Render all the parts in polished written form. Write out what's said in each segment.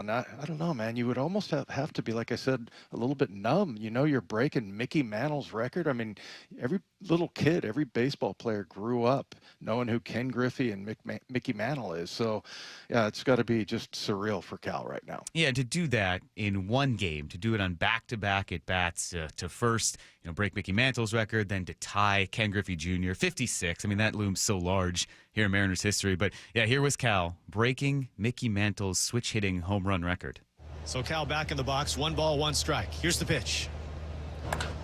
And I don't know, man. You would almost have to be, like I said, a little bit numb. You know, you're breaking Mickey Mantle's record. I mean, every little kid, every baseball player grew up knowing who Ken Griffey and Mickey Mantle is. So, yeah, it's got to be just surreal for Cal right now. Yeah, to do that in one game, to do it on back-to-back at-bats, to first, break Mickey Mantle's record, then to tie Ken Griffey Jr., 56. I mean, that looms so large here in Mariners history. But, yeah, here was Cal breaking Mickey Mantle's switch-hitting home run record. So Cal back in the box, 1 ball, 1 strike. Here's the pitch.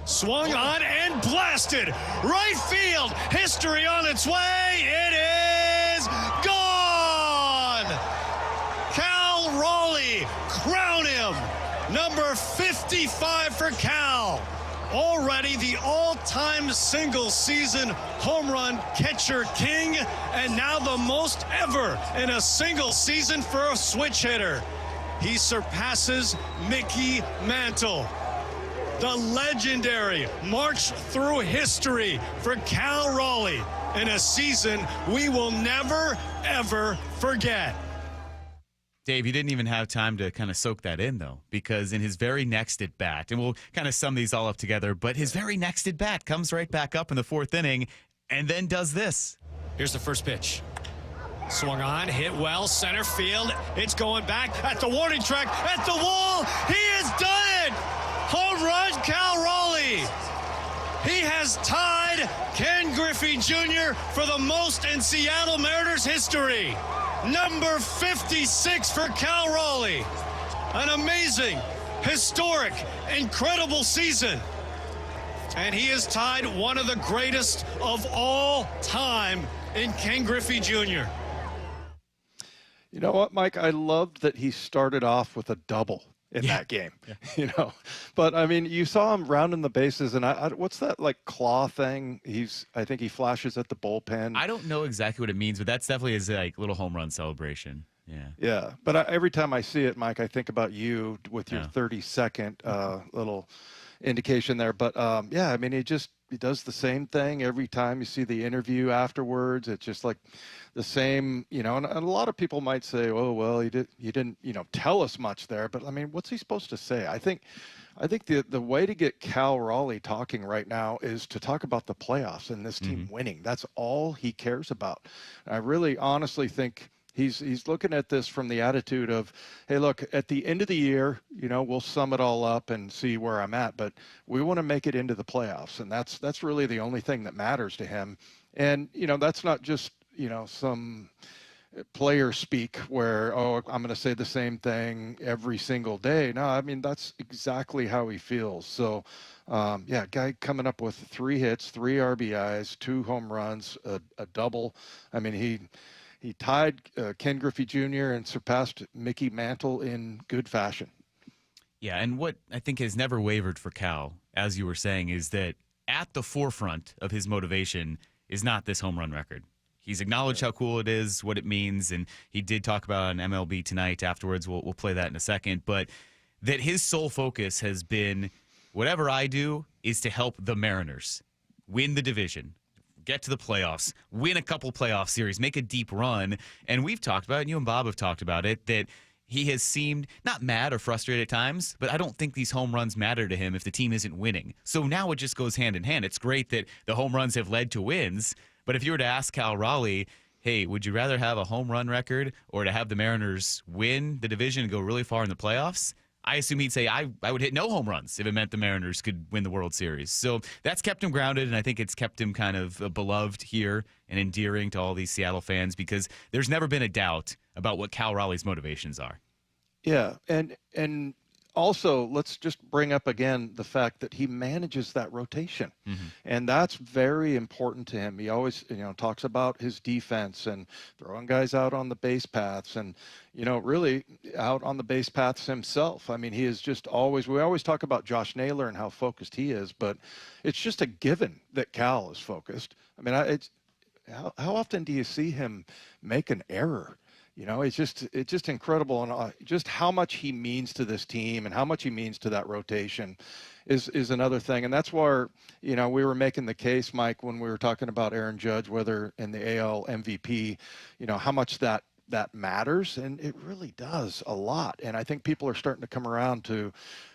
Swung on and blasted. Right field. History on its way. It is gone. Cal Raleigh, crown him. Number 55 for Cal. Already the all-time single-season home run catcher king, and now the most ever in a single season for a switch hitter. He surpasses Mickey Mantle. The legendary march through history for Cal Raleigh in a season we will never, ever forget. Dave, you didn't even have time to kind of soak that in, though, because in his very next at-bat, and we'll kind of sum these all up together, but his very next at-bat comes right back up in the 4th inning and then does this. Here's the first pitch. Swung on, hit well, center field. It's going back at the warning track, at the wall. He has done it! Home run, Cal Raleigh. He has tied Ken Griffey Jr. for the most in Seattle Mariners history. Number 56 for Cal Raleigh. An amazing, historic, incredible season. And he has tied one of the greatest of all time in Ken Griffey Jr. You know what, Mike? I loved that he started off with a double in that game, But, I mean, you saw him rounding the bases, and what's that, like, claw thing? I think he flashes at the bullpen. I don't know exactly what it means, but that's definitely his, like, little home run celebration. Yeah. Yeah, but every time I see it, Mike, I think about you with your 30-second little indication there. But, yeah, I mean, he does the same thing every time you see the interview afterwards. It's just like the same, and a lot of people might say, oh, well, you didn't, tell us much there. But I mean, what's he supposed to say? I think the way to get Cal Raleigh talking right now is to talk about the playoffs and this team winning. That's all he cares about. And I really honestly think he's looking at this from the attitude of, hey, look, at the end of the year, we'll sum it all up and see where I'm at, but we want to make it into the playoffs, and that's really the only thing that matters to him. And that's not just some player speak where, oh, I'm going to say the same thing every single day. No, I mean, that's exactly how he feels. So guy coming up with 3 hits, 3 RBIs, 2 home runs, a double. I mean, he tied Ken Griffey Jr. and surpassed Mickey Mantle in good fashion. Yeah, and what I think has never wavered for Cal, as you were saying, is that at the forefront of his motivation is not this home run record. He's acknowledged how cool it is, what it means, and he did talk about it on MLB Tonight afterwards. We'll play that in a second. But that his sole focus has been, whatever I do is to help the Mariners win the division, get to the playoffs, win a couple playoff series, make a deep run. And we've talked about it, and you and Bob have talked about it, that he has seemed not mad or frustrated at times, but I don't think these home runs matter to him if the team isn't winning. So now it just goes hand in hand. It's great that the home runs have led to wins, but if you were to ask Cal Raleigh, hey, would you rather have a home run record or to have the Mariners win the division and go really far in the playoffs? I assume he'd say I would hit no home runs if it meant the Mariners could win the World Series. So that's kept him grounded, and I think it's kept him kind of beloved here and endearing to all these Seattle fans because there's never been a doubt about what Cal Raleigh's motivations are. Yeah, and also, let's just bring up again the fact that he manages that rotation. And that's very important to him. He always, talks about his defense and throwing guys out on the base paths and, really out on the base paths himself. I mean, he is just always, we always talk about Josh Naylor and how focused he is, but it's just a given that Cal is focused. I mean, how often do you see him make an error? It's just incredible, and just how much he means to this team and how much he means to that rotation is another thing. And that's where, we were making the case, Mike, when we were talking about Aaron Judge, whether in the AL MVP, how much that that matters, and it really does a lot. And I think people are starting to come around to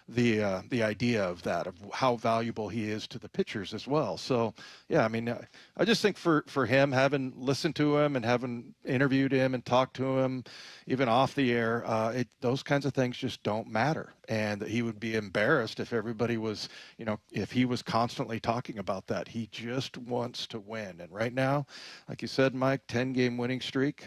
the idea of that, of how valuable he is to the pitchers as well. So yeah, I mean, I just think for him, having listened to him and having interviewed him and talked to him even off the air, those kinds of things just don't matter. And that he would be embarrassed if everybody was, if he was constantly talking about that. He just wants to win. And right now, like you said, Mike, 10-game winning streak.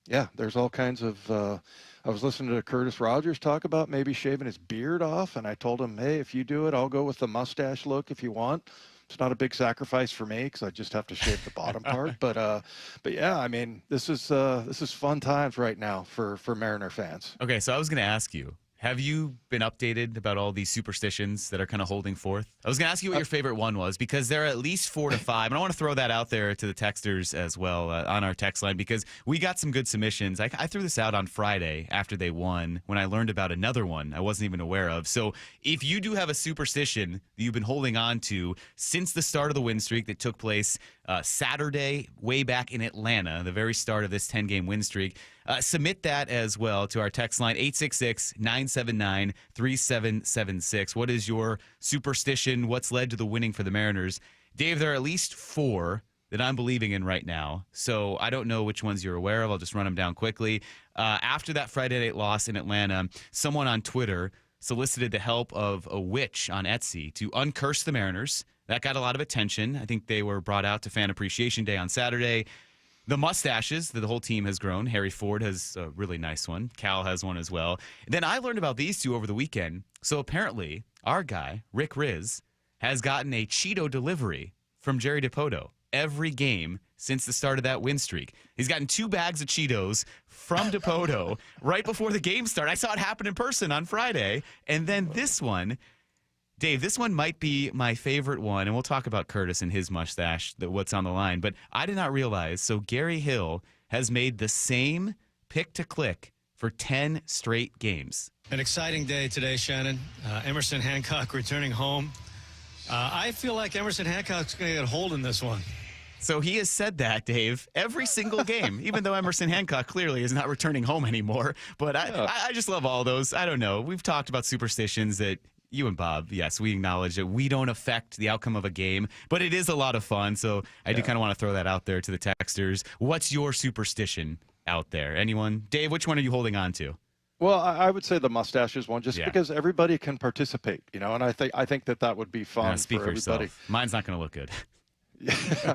Yeah, there's all kinds of I was listening to Curtis Rogers talk about maybe shaving his beard off, and I told him, hey, if you do it, I'll go with the mustache look if you want. It's not a big sacrifice for me because I just have to shave the bottom part. But yeah, I mean, this is fun times right now for Mariner fans. Okay, so I was going to ask you, have you been updated about all these superstitions that are kind of holding forth? I was going to ask you what your favorite one was, because there are at least 4 to 5. And I want to throw that out there to the texters as well on our text line, because we got some good submissions. I threw this out on Friday after they won when I learned about another one I wasn't even aware of. So if you do have a superstition that you've been holding on to since the start of the win streak that took place Saturday way back in Atlanta, the very start of this 10-game win streak, submit that as well to our text line, 866-979-3776. What is your superstition? What's led to the winning for the Mariners? Dave, there are at least 4 that I'm believing in right now, so I don't know which ones you're aware of. I'll just run them down quickly. After that Friday night loss in Atlanta, someone on Twitter solicited the help of a witch on Etsy to uncurse the Mariners. That got a lot of attention. I think they were brought out to Fan Appreciation Day on Saturday. The mustaches that the whole team has grown. Harry Ford has a really nice one. Cal has one as well. Then I learned about these two over the weekend. So apparently, our guy, Rick Riz, has gotten a Cheeto delivery from Jerry Dipoto every game since the start of that win streak. He's gotten 2 bags of Cheetos from Dipoto right before the game started. I saw it happen in person on Friday. And then this one, Dave, this one might be my favorite one, and we'll talk about Curtis and his mustache, what's on the line. But I did not realize, so Gary Hill has made the same pick-to-click for 10 straight games. An exciting day today, Shannon. Emerson Hancock returning home. I feel like Emerson Hancock's going to get a hold in this one. So he has said that, Dave, every single game, even though Emerson Hancock clearly is not returning home anymore. But I just love all those. I don't know. We've talked about superstitions that you and Bob, yes, we acknowledge that we don't affect the outcome of a game, but it is a lot of fun. So I do kind of want to throw that out there to the texters. What's your superstition out there? Anyone? Dave, which one are you holding on to? Well, I would say the mustaches one, just because everybody can participate, and I think that would be fun speak for for everybody. Yourself. Mine's not going to look good.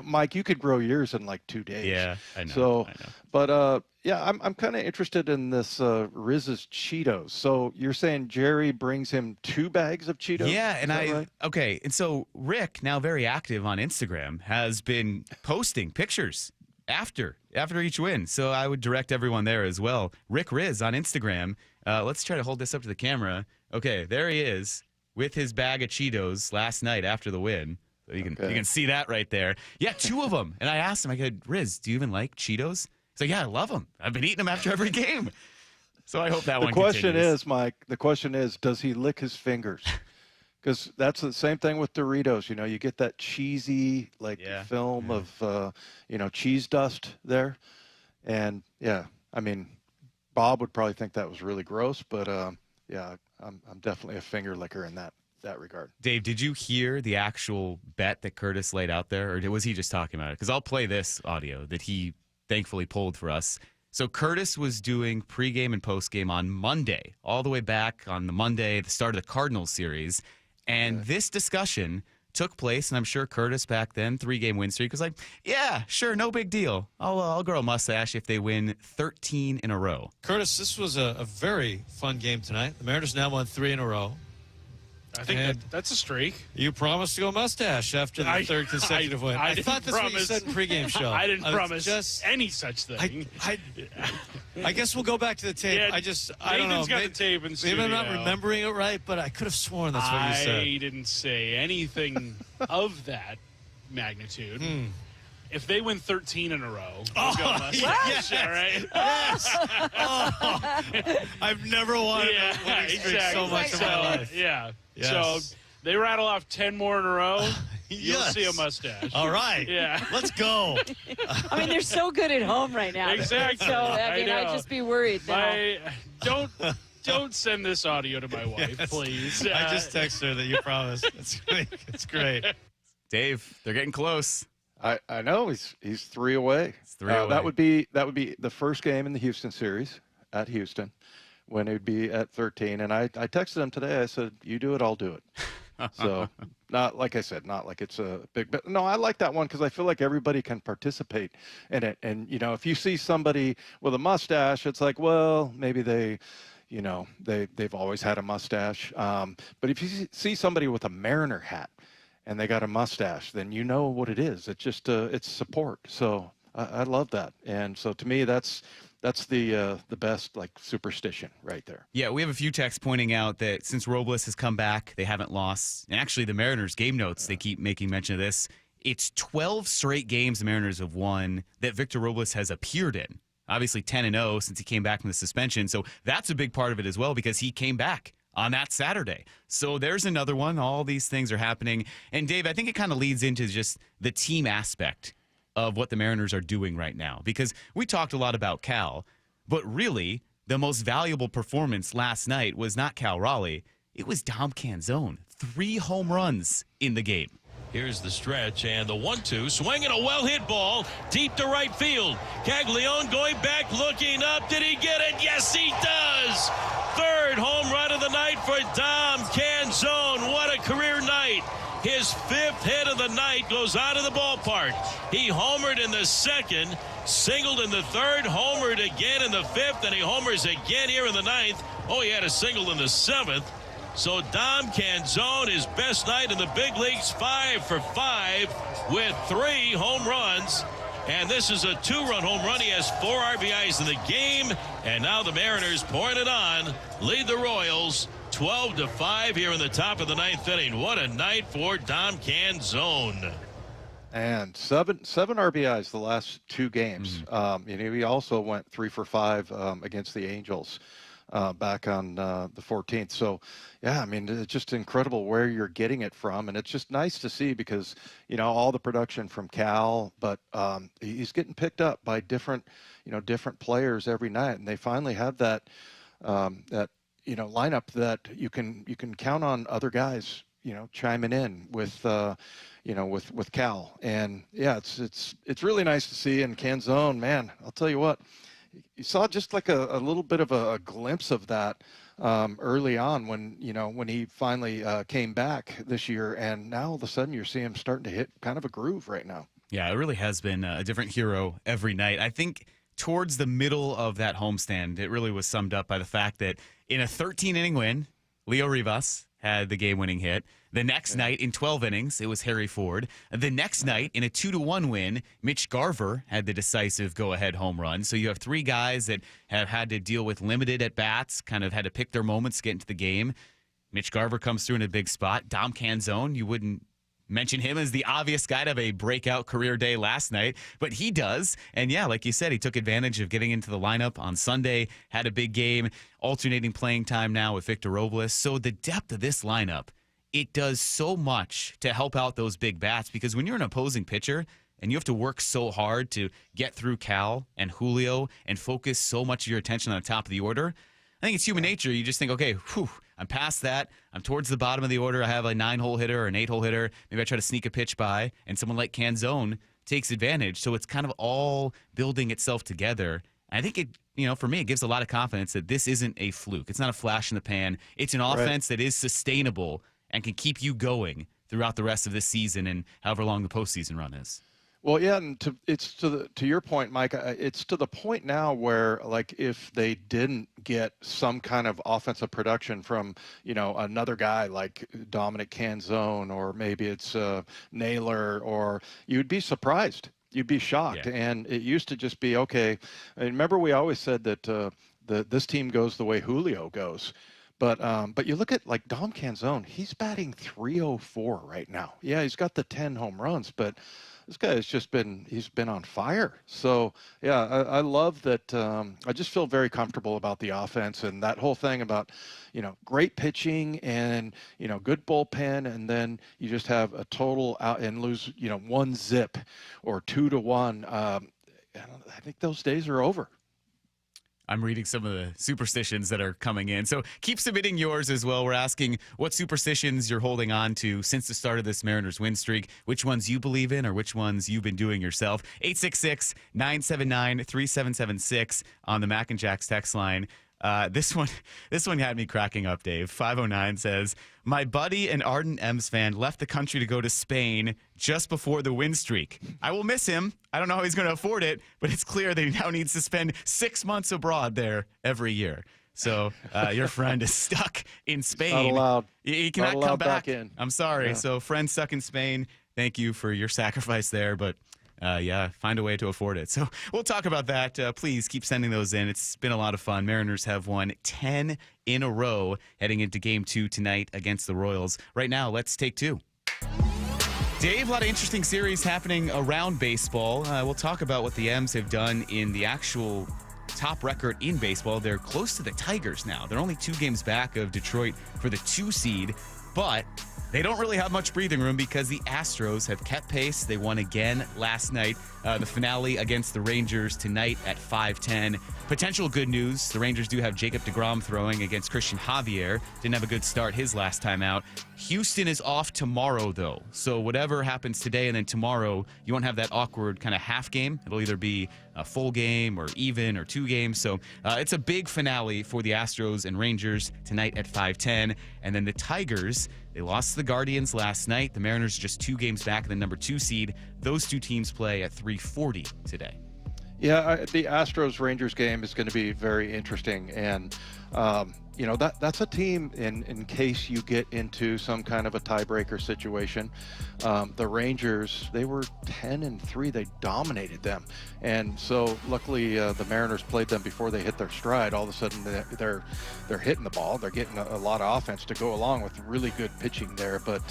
Mike, you could grow yours in like 2 days. Yeah, I know. So, I know. But yeah, I'm kind of interested in this Riz's Cheetos. So you're saying Jerry brings him 2 bags of Cheetos? Yeah, and right? Okay, and so Rick, now very active on Instagram, has been posting pictures after each win. So I would direct everyone there as well. Rick Riz on Instagram. Let's try to hold this up to the camera. Okay, there he is with his bag of Cheetos last night after the win. So you can see that right there. Yeah, 2 of them. And I asked him, I go, Riz, do you even like Cheetos? He's like, yeah, I love them. I've been eating them after every game. So I hope that one continues. The question is, Mike, does he lick his fingers? Because that's the same thing with Doritos. You get that cheesy film of cheese dust there. And yeah, I mean, Bob would probably think that was really gross, but yeah, I'm definitely a finger licker in that regard. Dave, did you hear the actual bet that Curtis laid out there, or was he just talking about it? Because I'll play this audio that he thankfully pulled for us. So Curtis was doing pregame and postgame on Monday, all the way back on the Monday, the start of the Cardinals series. And this discussion took place, and I'm sure Curtis back then, 3-game win streak, was like, yeah, sure, no big deal. I'll grow a mustache if they win 13 in a row. Curtis, this was a very fun game tonight. The Mariners now won 3 in a row. I think that's a streak. You promised to go mustache after the 3rd consecutive win. I thought that's what you said in pregame show. I didn't promise any such thing. I guess we'll go back to the tape. Yeah, I don't know. Nathan's got the tape in studio. Maybe I'm not remembering it right, but I could have sworn that's what you said. I didn't say anything of that magnitude. If they win 13 in a row, we'll go mustache, all right? Yes. I've never wanted a winning streak so much in my life. Yeah. Yes. So they rattle off 10 more in a row. You'll Yes. see a mustache. All right. Yeah. Let's go. I mean, they're so good at home right now. Exactly. So, I mean, know. I'd just be worried now. Don't send this audio to my wife, Yes. please. I just text her that you promised. It's great. Dave, they're getting close. I know he's 3 away. It's 3 away. That would be the first game in the Houston series at Houston, when it would be at 13. And I texted him today. I said, "You do it, I'll do it." So not like I said, not like it's a big, but no, I like that one because I feel like everybody can participate in it. And if you see somebody with a mustache, it's like, well, maybe they've always had a mustache. But if you see somebody with a Mariner hat and they got a mustache, then you know what it is. It's just it's support. So I love that. And so to me, that's the best like superstition right there. Yeah, we have a few texts pointing out that since Robles has come back, they haven't lost. And actually, the Mariners game notes, they keep making mention of this. It's 12 straight games the Mariners have won that Victor Robles has appeared in. Obviously 10-0 since he came back from the suspension. So that's a big part of it as well because he came back on that Saturday. So there's another one. All these things are happening. And Dave, I think it kind of leads into just the team aspect of what the Mariners are doing right now. Because we talked a lot about Cal, but really the most valuable performance last night was not Cal Raleigh. It was Dom Canzone. 3 home runs in the game. Here's the stretch and the 1-2, swinging a well-hit ball deep to right field. Caglione going back, looking up. Did he get it? Yes, he does. 3rd home run of the night for Dom Canzone. What a career night. His 5th hit of the night goes out of the ballpark. He homered in the 2nd, singled in the 3rd, homered again in the 5th, and he homers again here in the 9th. Oh, he had a single in the 7th. So Dom Canzone, his best night in the big leagues, 5 for 5 with 3 home runs. And this is a 2-run home run. He has 4 RBIs in the game. And now the Mariners pouring it on, lead the Royals 12-5 here in the top of the 9th inning. What a night for Dom Canzone. And seven RBIs the last 2 games. He also went 3 for 5 against the Angels back on the 14th. So, yeah, I mean, it's just incredible where you're getting it from. And it's just nice to see because, all the production from Cal, but he's getting picked up by different players every night. And they finally have that lineup that you can count on other guys, chiming in with Cal. And yeah, it's really nice to see. And Canzone, man, I'll tell you what, you saw just like a little bit of a glimpse of that early on when he finally came back this year, and now all of a sudden you're seeing him starting to hit kind of a groove right now. Yeah, it really has been a different hero every night. I think towards the middle of that homestand, it really was summed up by the fact that in a 13-inning win, Leo Rivas had the game-winning hit. The next night in 12 innings, it was Harry Ford. The next night in a 2-1 win, Mitch Garver had the decisive go-ahead home run. So you have 3 guys that have had to deal with limited at-bats, kind of had to pick their moments to get into the game. Mitch Garver comes through in a big spot. Dom Canzone, you wouldn't mention him as the obvious guy to have a breakout career day last night, but he does. And yeah, like you said, he took advantage of getting into the lineup on Sunday, had a big game, alternating playing time now with Victor Robles. So the depth of this lineup, it does so much to help out those big bats, because when you're an opposing pitcher and you have to work so hard to get through Cal and Julio and focus so much of your attention on the top of the order, I think it's human nature. You just think, okay, I'm past that. I'm towards the bottom of the order. I have a 9-hole hitter or an 8-hole hitter. Maybe I try to sneak a pitch by, and someone like Canzone takes advantage. So it's kind of all building itself together. And I think it, for me, it gives a lot of confidence that this isn't a fluke. It's not a flash in the pan. It's an offense that is sustainable and can keep you going throughout the rest of this season and however long the postseason run is. Well, yeah, and to your point, Mike, it's to the point now where, like, if they didn't get some kind of offensive production from, another guy like Dominic Canzone, or maybe it's Naylor, or you'd be surprised. You'd be shocked. Yeah. And it used to just be, okay, I mean, remember we always said that this team goes the way Julio goes. But you look at, like, Dom Canzone, he's batting .304 right now. Yeah, he's got the 10 home runs, but this guy he's been on fire. So yeah, I love that. I just feel very comfortable about the offense and that whole thing about, great pitching and, good bullpen. And then you just have a total out and lose, 1-0 or 2-1. I think those days are over. I'm reading some of the superstitions that are coming in. So keep submitting yours as well. We're asking what superstitions you're holding on to since the start of this Mariners win streak, which ones you believe in or which ones you've been doing yourself. 866-979-3776 on the Mac and Jack's text line. This one had me cracking up, Dave. 509 says, my buddy, an ardent M's fan, left the country to go to Spain just before the win streak. I will miss him. I don't know how he's going to afford it, but it's clear that he now needs to spend 6 months abroad there every year. So your friend is stuck in Spain. Not allowed. He cannot Not allowed come back. in. I'm sorry. Yeah. So friend stuck in Spain. Thank you for your sacrifice there, but find a way to afford it. So we'll talk about that. Please keep sending those in. It's been a lot of fun. Mariners have won 10 in a row heading into Game 2 tonight against the Royals. Right now, let's take 2. Dave, a lot of interesting series happening around baseball. We'll talk about what the M's have done in the actual top record in baseball. They're close to the Tigers now. They're only 2 games back of Detroit for the 2 seed, but they don't really have much breathing room because the Astros have kept pace. They won again last night. The finale against the Rangers tonight at 5:10. Potential good news. The Rangers do have Jacob deGrom throwing against Christian Javier. Didn't have a good start his last time out. Houston is off tomorrow, though. So whatever happens today and then tomorrow, you won't have that awkward kind of half game. It'll either be a full game or even or 2 games. So it's a big finale for the Astros and Rangers tonight at 5:10. And then the Tigers, they lost to the Guardians last night. The Mariners just 2 games back in the number 2 seed. Those 2 teams play at 3:40 today. Yeah, the Astros-Rangers game is going to be very interesting. And, that's a team, in case you get into some kind of a tiebreaker situation. The Rangers, they were 10-3. They dominated them. And so luckily the Mariners played them before they hit their stride. All of a sudden they're hitting the ball. They're getting a lot of offense to go along with really good pitching there. But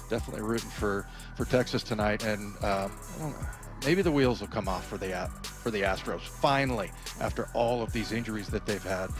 definitely rooting for Texas tonight. And I don't know. Maybe the wheels will come off for the Astros finally after all of these injuries that they've had.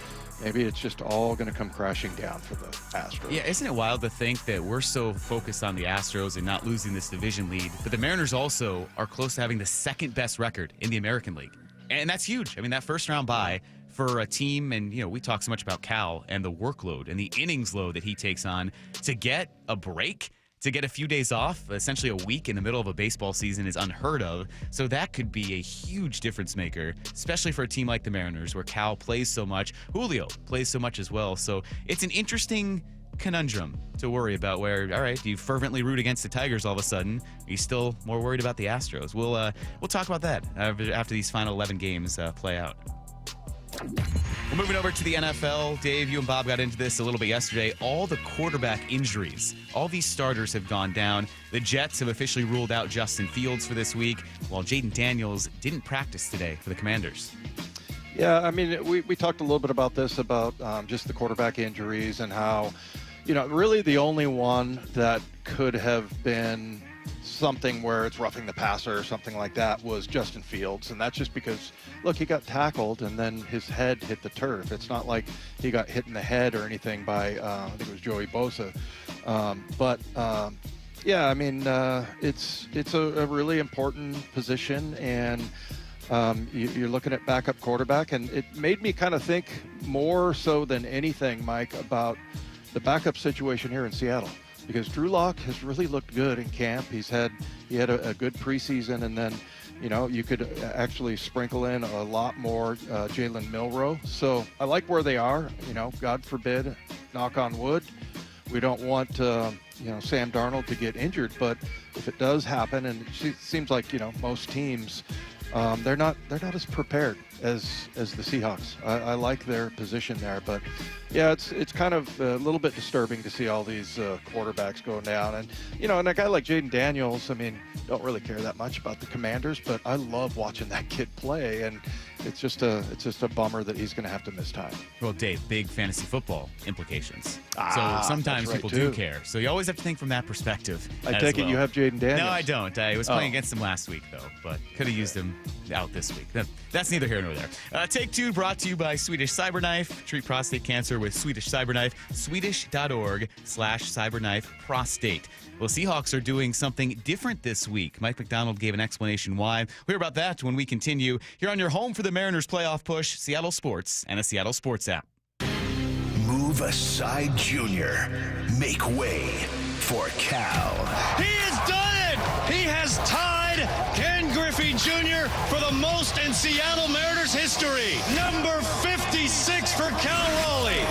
Maybe it's just all going to come crashing down for the Astros. Yeah, isn't it wild to think that we're so focused on the Astros and not losing this division lead, but the Mariners also are close to having the second best record in the American League. And that's huge. I mean, that first round bye for a team, and we talk so much about Cal and the workload and the innings load that he takes on, to get a break, to get a few days off, essentially a week in the middle of a baseball season, is unheard of. So that could be a huge difference maker, especially for a team like the Mariners, where Cal plays so much. Julio plays so much as well. So it's an interesting conundrum to worry about, where, all right, do you fervently root against the Tigers all of a sudden? Are you still more worried about the Astros? We'll talk about that after these final 11 games play out. We're moving over to the NFL. Dave, you and Bob got into this a little bit yesterday. All the quarterback injuries, all these starters have gone down. The Jets have officially ruled out Justin Fields for this week, while Jaden Daniels didn't practice today for the Commanders. Yeah, I mean, we talked a little bit about this, about just the quarterback injuries and how, really the only one that could have been something where it's roughing the passer or something like that was Justin Fields. And that's just because, look, he got tackled and then his head hit the turf. It's not like he got hit in the head or anything by, I think it was Joey Bosa. Yeah, I mean, it's a really important position, and you're looking at backup quarterback, and it made me kind of think more so than anything, Mike, about the backup situation here in Seattle. Because Drew Lock has really looked good in camp. He had a good preseason, and then, you could actually sprinkle in a lot more Jalen Milroe. So I like where they are. God forbid, knock on wood, we don't want Sam Darnold to get injured. But if it does happen, and it seems like most teams, they're not as prepared as the Seahawks. I like their position there, but yeah, it's kind of a little bit disturbing to see all these quarterbacks going down. And and a guy like Jaden Daniels, I mean, don't really care that much about the Commanders, but I love watching that kid play. And it's just a bummer that he's going to have to miss time. Well, Dave, big fantasy football implications. Ah, so sometimes that's right, people too. do care. So you always have to think from that perspective. I take it you have Jaden Daniels. No, I don't. I was playing against him last week, though, but could have used him out this week. That's neither here nor there. Take Two brought to you by Swedish Cyberknife. Treat prostate cancer with Swedish Cyberknife. Swedish.org/cyberknife prostate. Well, Seahawks are doing something different this week. Mike McDonald gave an explanation why. We'll hear about that when we continue here on your home for the Mariners playoff push, Seattle Sports, and a Seattle Sports app. Move aside, Junior. Make way for Cal. He has done it! He has tied Ken Griffey Jr. for the most in Seattle Mariners history. Number 56 for Cal Raleigh.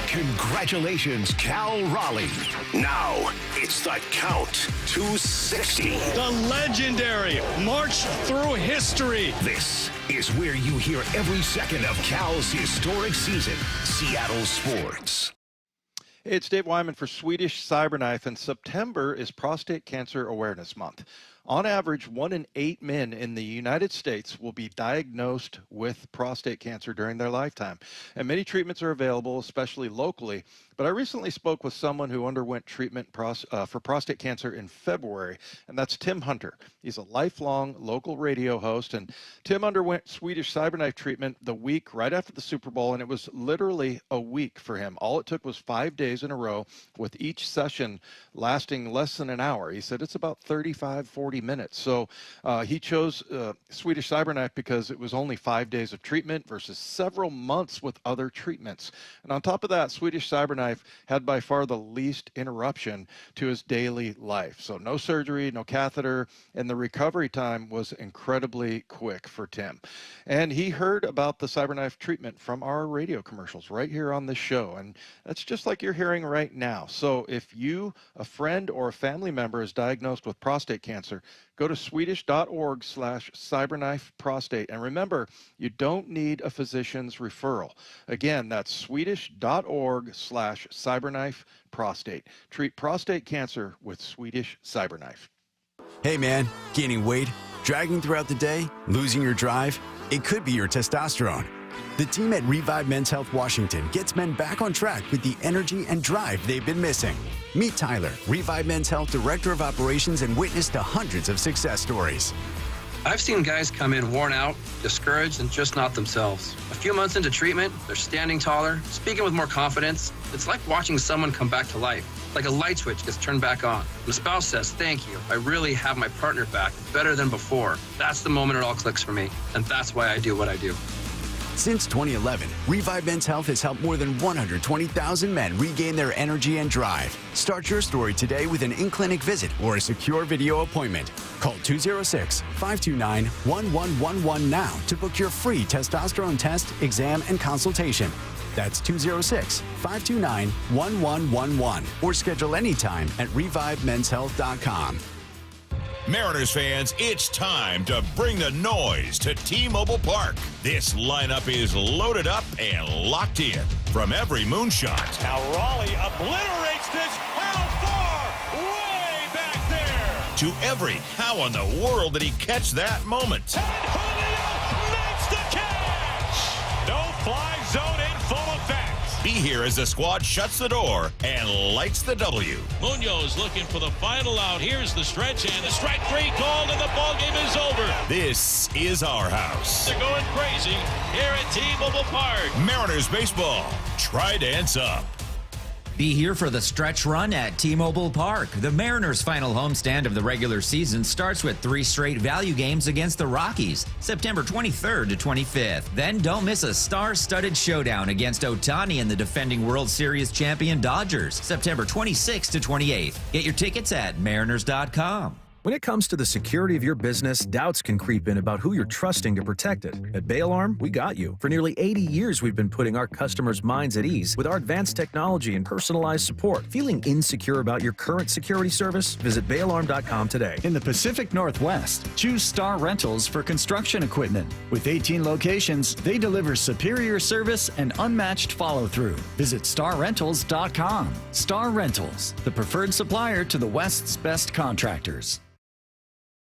Congratulations, Cal Raleigh. Now, it's the Count 260. The legendary march through history. This is where you hear every second of Cal's historic season. Seattle Sports. It's Dave Wyman for Swedish Cyberknife, and September is Prostate Cancer Awareness Month. On average, 1 in 8 men in the United States will be diagnosed with prostate cancer during their lifetime. And many treatments are available, especially locally. But I recently spoke with someone who underwent treatment for prostate cancer in February, and that's Tim Hunter. He's a lifelong local radio host, and Tim underwent Swedish Cyberknife treatment the week right after the Super Bowl, and it was literally a week for him. All it took was 5 days in a row, with each session lasting less than an hour. He said it's about 35, 40 minutes. So he chose Swedish Cyberknife because it was only 5 days of treatment versus several months with other treatments. And on top of that, Swedish Cyberknife had by far the least interruption to his daily life. So no surgery, no catheter, and the recovery time was incredibly quick for Tim. And he heard about the Cyberknife treatment from our radio commercials right here on the show. And that's just like you're hearing right now. So if you, a friend or a family member is diagnosed with prostate cancer, go to swedish.org/cyberknife prostate. And remember, you don't need a physician's referral. Again, that's swedish.org/cyberknife prostate. Treat prostate cancer with Swedish Cyberknife. Hey man, gaining weight, dragging throughout the day, losing your drive? It could be your testosterone. The team at Revive Men's Health Washington gets men back on track with the energy and drive they've been missing. Meet Tyler, Revive Men's Health Director of Operations and witness to hundreds of success stories. I've seen guys come in worn out, discouraged, and just not themselves. A few months into treatment, they're standing taller, speaking with more confidence. It's like watching someone come back to life, like a light switch gets turned back on. The spouse says, "Thank you, I really have my partner back, better than before." That's the moment it all clicks for me, and that's why I do what I do. Since 2011, Revive Men's Health has helped more than 120,000 men regain their energy and drive. Start your story today with an in-clinic visit or a secure video appointment. Call 206-529-1111 now to book your free testosterone test, exam, and consultation. That's 206-529-1111 or schedule anytime at revivemenshealth.com. Mariners fans, it's time to bring the noise to T-Mobile Park. This lineup is loaded up and locked in from every moonshot. Now Raleigh obliterates this. How far? Way back there. To every how in the world did he catch that moment? And Julio makes the catch. No fly zone in full effect. Be here as the squad shuts the door and lights the W. Munoz looking for the final out. Here's the stretch, and the strike three called, and the ball game is over. This is our house. They're going crazy here at T-Mobile Park. Mariners baseball. Try dance up. Be here for the stretch run at T-Mobile Park. The Mariners' final homestand of the regular season starts with 3 straight value games against the Rockies, September 23rd to 25th. Then don't miss a star-studded showdown against Ohtani and the defending World Series champion Dodgers, September 26th to 28th. Get your tickets at mariners.com. When it comes to the security of your business, doubts can creep in about who you're trusting to protect it. At Bail Arm, we got you. For nearly 80 years, we've been putting our customers' minds at ease with our advanced technology and personalized support. Feeling insecure about your current security service? Visit bailarm.com today. In the Pacific Northwest, choose Star Rentals for construction equipment. With 18 locations, they deliver superior service and unmatched follow-through. Visit starrentals.com. Star Rentals, the preferred supplier to the West's best contractors.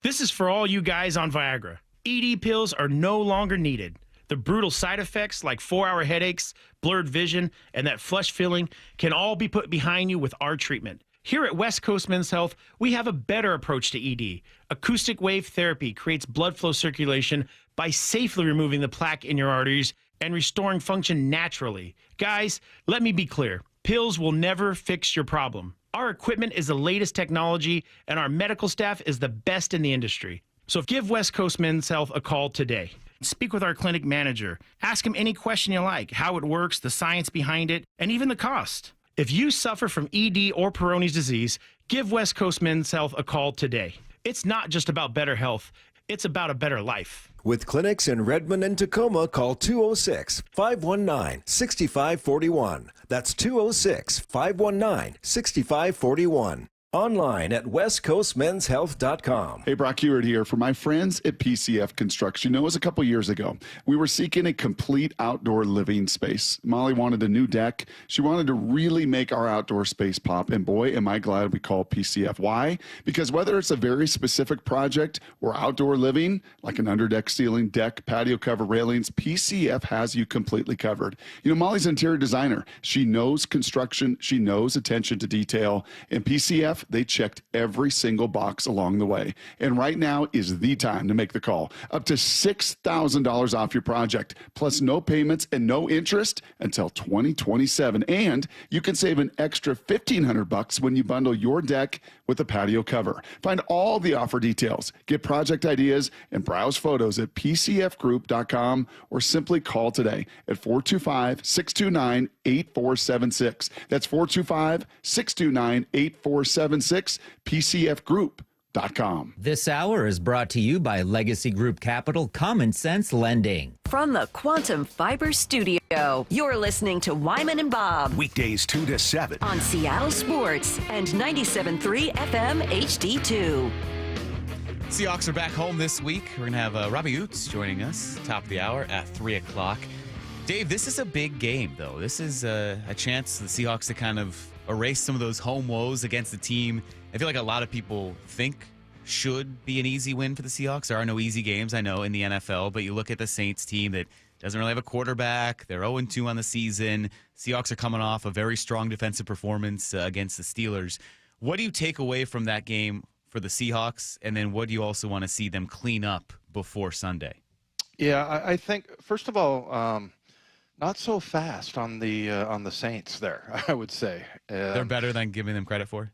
This is for all you guys on Viagra. ED pills are no longer needed. The brutal side effects like 4-hour headaches, blurred vision, and that flush feeling can all be put behind you with our treatment. Here at West Coast Men's Health, we have a better approach to ED. Acoustic wave therapy creates blood flow circulation by safely removing the plaque in your arteries and restoring function naturally. Guys, let me be clear. Pills will never fix your problem. Our equipment is the latest technology, and our medical staff is the best in the industry. So give West Coast Men's Health a call today. Speak with our clinic manager. Ask him any question you like, how it works, the science behind it, and even the cost. If you suffer from ED or Peyronie's disease, give West Coast Men's Health a call today. It's not just about better health, it's about a better life. With clinics in Redmond and Tacoma, call 206-519-6541. That's 206-519-6541. Online at westcoastmenshealth.com. Hey, Brock Hewitt here for my friends at PCF Construction. It was a couple years ago. We were seeking a complete outdoor living space. Molly wanted a new deck. She wanted to really make our outdoor space pop. And boy, am I glad we called PCF. Why? Because whether it's a very specific project or outdoor living, like an underdeck ceiling, deck, patio cover, railings, PCF has you completely covered. You know, Molly's an interior designer. She knows construction. She knows attention to detail. And PCF, they checked every single box along the way. And right now is the time to make the call. Up to $6,000 off your project, plus no payments and no interest until 2027. And you can save an extra $1,500 when you bundle your deck with a patio cover. Find all the offer details, get project ideas, and browse photos at pcfgroup.com or simply call today at 425-629-8476. That's 425-629-8476, pcfgroup.com. This hour is brought to you by Legacy Group Capital Common Sense Lending. From the Quantum Fiber Studio, you're listening to Wyman and Bob. Weekdays 2 to 7. On Seattle Sports and 97.3 FM HD2. Seahawks are back home this week. We're going to have Robbie Ouzts joining us top of the hour at 3 o'clock. Dave, this is a big game, though. This is a chance for the Seahawks to kind of erase some of those home woes against the team I feel like a lot of people think should be an easy win for the Seahawks. There are no easy games, I know, in the NFL, but you look at the Saints team that doesn't really have a quarterback. They're 0-2 on the season. Seahawks are coming off a very strong defensive performance against the Steelers. What do you take away from that game for the Seahawks, and then what do you also want to see them clean up before Sunday? Yeah, I think, first of all, not so fast on the Saints there, I would say. They're better than giving them credit for?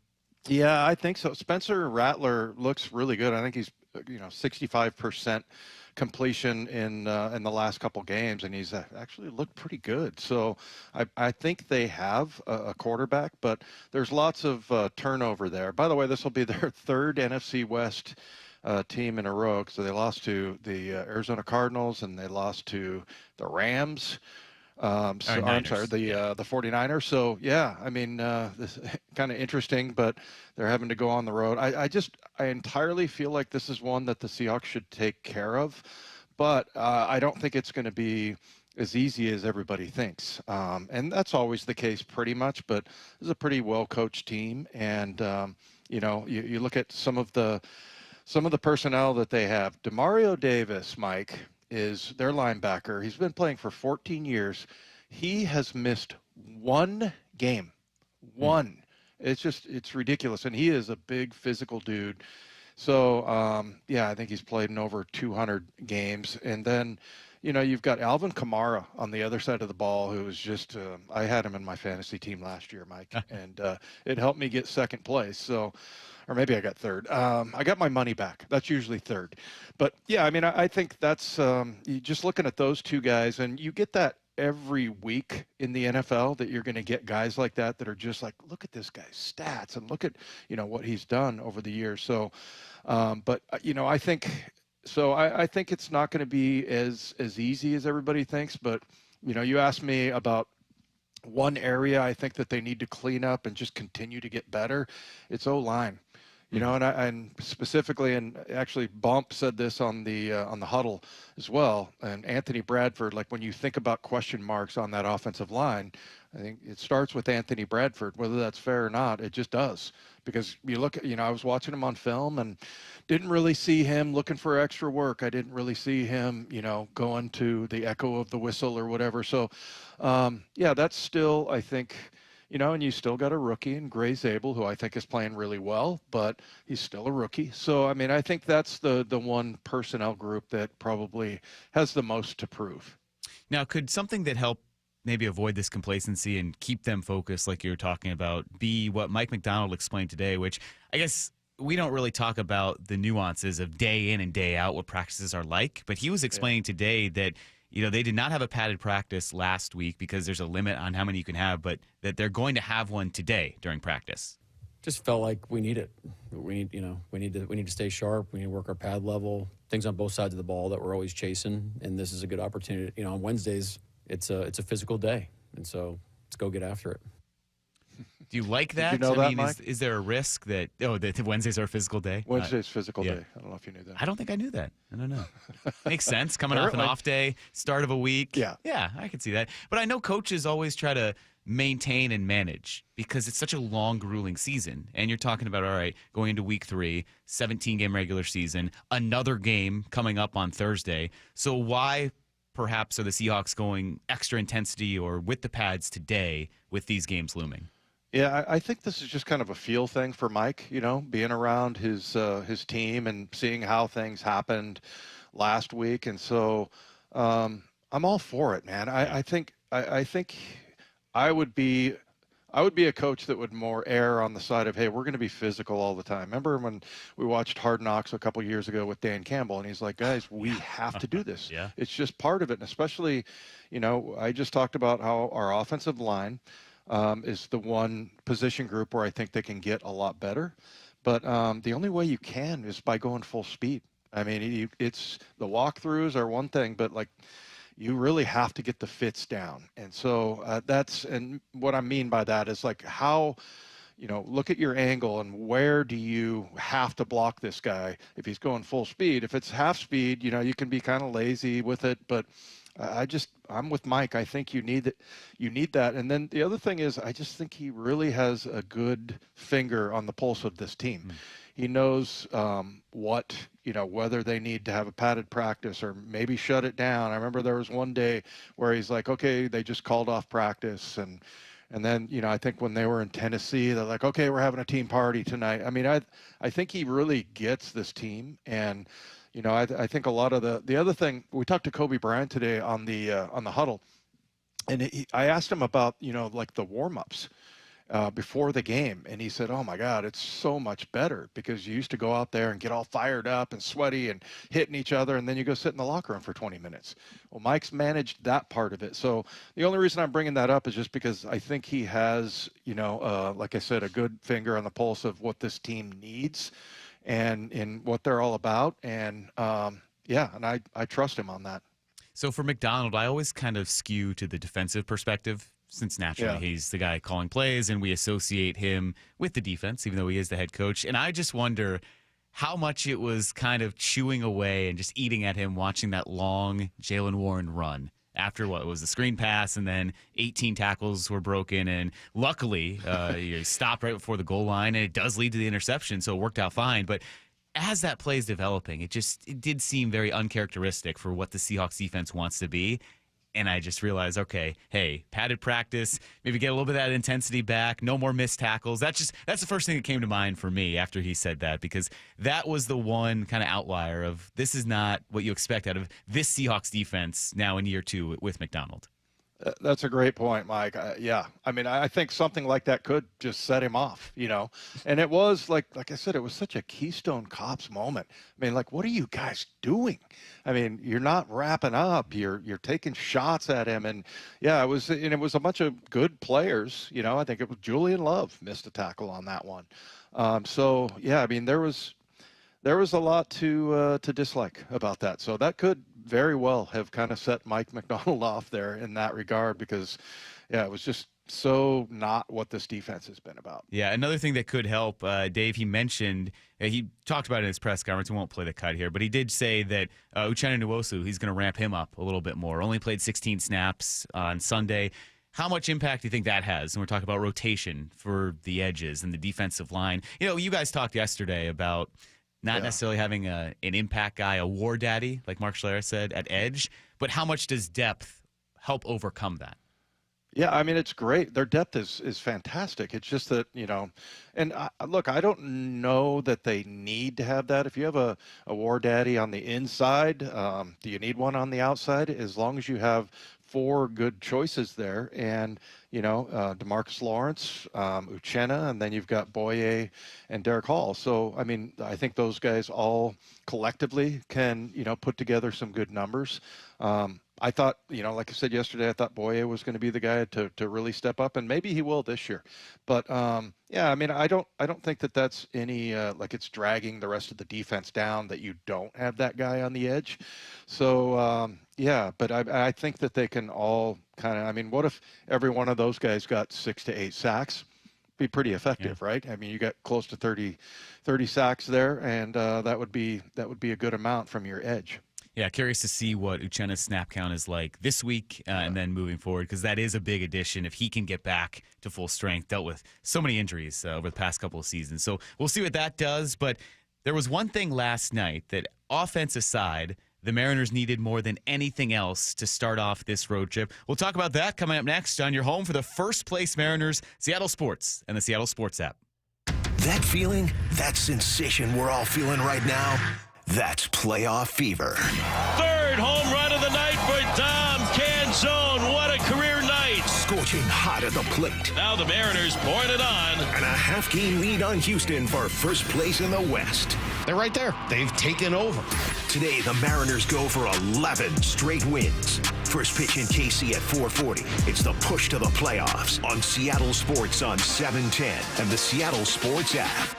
Yeah, I think so. Spencer Rattler looks really good. I think he's 65% completion in the last couple games, and he's actually looked pretty good. So I think they have a quarterback, but there's lots of turnover there. By the way, this will be their third NFC West team in a row. So they lost to the Arizona Cardinals, and they lost to the Rams. I'm sorry, the 49ers. So, yeah, I mean, this kind of interesting, but they're having to go on the road. I entirely feel like this is one that the Seahawks should take care of, but I don't think it's going to be as easy as everybody thinks. And that's always the case pretty much, but this is a pretty well-coached team. And, you look at some of the personnel that they have. Demario Davis, Mike, is their linebacker. He's been playing for 14 years. He has missed one game. One. It's ridiculous. And he is a big physical dude. So, I think he's played in over 200 games. And then, you've got Alvin Kamara on the other side of the ball, who is just, I had him in my fantasy team last year, Mike, and it helped me get second place. So, or maybe I got third. I got my money back. That's usually third. But, yeah, I mean, I think that's you just looking at those two guys, and you get that every week in the NFL, that you're going to get guys like that are just like, look at this guy's stats and look at, what he's done over the years. So, I think so. I think it's not going to be as easy as everybody thinks. But, you asked me about one area I think that they need to clean up and just continue to get better. It's O-line. You know, and specifically, and actually Bump said this on the huddle as well. And Anthony Bradford, like when you think about question marks on that offensive line, I think it starts with Anthony Bradford, whether that's fair or not. It just does, because you look at, I was watching him on film and didn't really see him looking for extra work. I didn't really see him, going to the echo of the whistle or whatever. So, yeah, that's still, I think. And you still got a rookie in Gray Zabel, who I think is playing really well, but he's still a rookie. So, I mean, I think that's the one personnel group that probably has the most to prove. Now, could something that helped maybe avoid this complacency and keep them focused, like you were talking about, be what Mike Macdonald explained today, which I guess we don't really talk about the nuances of day in and day out, what practices are like, but he was explaining today that they did not have a padded practice last week because there's a limit on how many you can have, but that they're going to have one today during practice. Just felt like we need it. We need to stay sharp. We need to work our pad level. Things on both sides of the ball that we're always chasing, and this is a good opportunity. On Wednesdays, it's a physical day, and so let's go get after it. Do you like that? Did you know that, Mike? Is there a risk that Wednesdays are a physical day? Wednesday's physical day. I don't know if you knew that. I don't think I knew that. I don't know. Makes sense. Coming off an off day, start of a week. Yeah, I can see that. But I know coaches always try to maintain and manage because it's such a long, grueling season. And you're talking about, all right, going into week 3, 17-game regular season, another game coming up on Thursday. So why perhaps are the Seahawks going extra intensity or with the pads today with these games looming? Yeah, I think this is just kind of a feel thing for Mike, being around his team and seeing how things happened last week. And so I'm all for it, man. I think I would be a coach that would more err on the side of, hey, we're going to be physical all the time. Remember when we watched Hard Knocks a couple years ago with Dan Campbell, and he's like, guys, we have to do this. Yeah. It's just part of it. And especially, I just talked about how our offensive line is the one position group where I think they can get a lot better. But the only way you can is by going full speed. I mean, it's the walkthroughs are one thing, but you really have to get the fits down. And so and what I mean by that is how, look at your angle and where do you have to block this guy if he's going full speed. If it's half speed, you can be kind of lazy with it, but I'm with Mike. I think you need that. And then the other thing is, I just think he really has a good finger on the pulse of this team. He knows whether they need to have a padded practice or maybe shut it down. I remember there was one day where he's like, okay, they just called off practice. And then, I think when they were in Tennessee, they're like, okay, we're having a team party tonight. I mean, I think he really gets this team. And, I think a lot of the other thing, we talked to Kobe Bryant today on the huddle, and I asked him about, the warm-ups before the game, and he said, oh my God, it's so much better because you used to go out there and get all fired up and sweaty and hitting each other, and then you go sit in the locker room for 20 minutes. Well, Mike's managed that part of it. So the only reason I'm bringing that up is just because I think he has, like I said, a good finger on the pulse of what this team needs and what they're all about. And and I trust him on that. So for Macdonald, I always kind of skew to the defensive perspective since naturally he's the guy calling plays and we associate him with the defense, even though he is the head coach. And I just wonder how much it was kind of chewing away and just eating at him watching that long Jaylen Warren run after what was the screen pass, and then 18 tackles were broken, and luckily he stopped right before the goal line, and it does lead to the interception, so it worked out fine. But as that play is developing, it did seem very uncharacteristic for what the Seahawks defense wants to be. And I just realized, okay, hey, padded practice, maybe get a little bit of that intensity back, no more missed tackles. That's the first thing that came to mind for me after he said that, because that was the one kind of outlier of this is not what you expect out of this Seahawks defense now in year 2 with Macdonald. That's a great point, Mike. Yeah. I mean, I think something like that could just set him off, And it was, like I said, it was such a Keystone Cops moment. I mean, what are you guys doing? I mean, you're not wrapping up. You're taking shots at him. And, yeah, it was a bunch of good players. I think it was Julian Love missed a tackle on that one. So, yeah, I mean, there was a lot to dislike about that. So that could very well have kind of set Mike Macdonald off there in that regard because, yeah, it was just so not what this defense has been about. Yeah, another thing that could help, Dave, he mentioned, he talked about it in his press conference. We won't play the cut here, but he did say that Uchenna Nwosu, he's going to ramp him up a little bit more. Only played 16 snaps on Sunday. How much impact do you think that has? And we're talking about rotation for the edges and the defensive line. You know, you guys talked yesterday about not necessarily having an impact guy, a war daddy, like Mark Schlereth said, at edge, but how much does depth help overcome that? Yeah, I mean, it's great. Their depth is fantastic. It's just that, you know, and look, I don't know that they need to have that. If you have a war daddy on the inside, do you need one on the outside? As long as you have 4 good choices there, and you know, DeMarcus Lawrence, Uchenna, and then you've got Boye and Derek Hall. So I mean, I think those guys all collectively can, you know, put together some good numbers. I thought, you know, like I said yesterday, I thought Boye was going to be the guy to really step up, and maybe he will this year. But yeah, I mean, I don't think that that's any like it's dragging the rest of the defense down that you don't have that guy on the edge. So yeah, but I think that they can all kind of. I mean, what if every one of those guys got 6 to 8 sacks? Be pretty effective, right? I mean, you got close to 30 sacks there, and that would be a good amount from your edge. Yeah, curious to see what Uchenna's snap count is like this week and then moving forward, because that is a big addition if he can get back to full strength. Dealt with so many injuries over the past couple of seasons. So we'll see what that does. But there was one thing last night that, offense aside, the Mariners needed more than anything else to start off this road trip. We'll talk about that coming up next on your home for the first place Mariners, Seattle Sports, and the Seattle Sports app. That feeling, that sensation we're all feeling right now, that's playoff fever. Third home run of the night for Dom Canzone. What a career night. Scorching hot at the plate. Now the Mariners pouring it on. And a half-game lead on Houston for first place in the West. They're right there. They've taken over. Today, the Mariners go for 11 straight wins. First pitch in KC at 4:40. It's the push to the playoffs on Seattle Sports on 710 and the Seattle Sports app.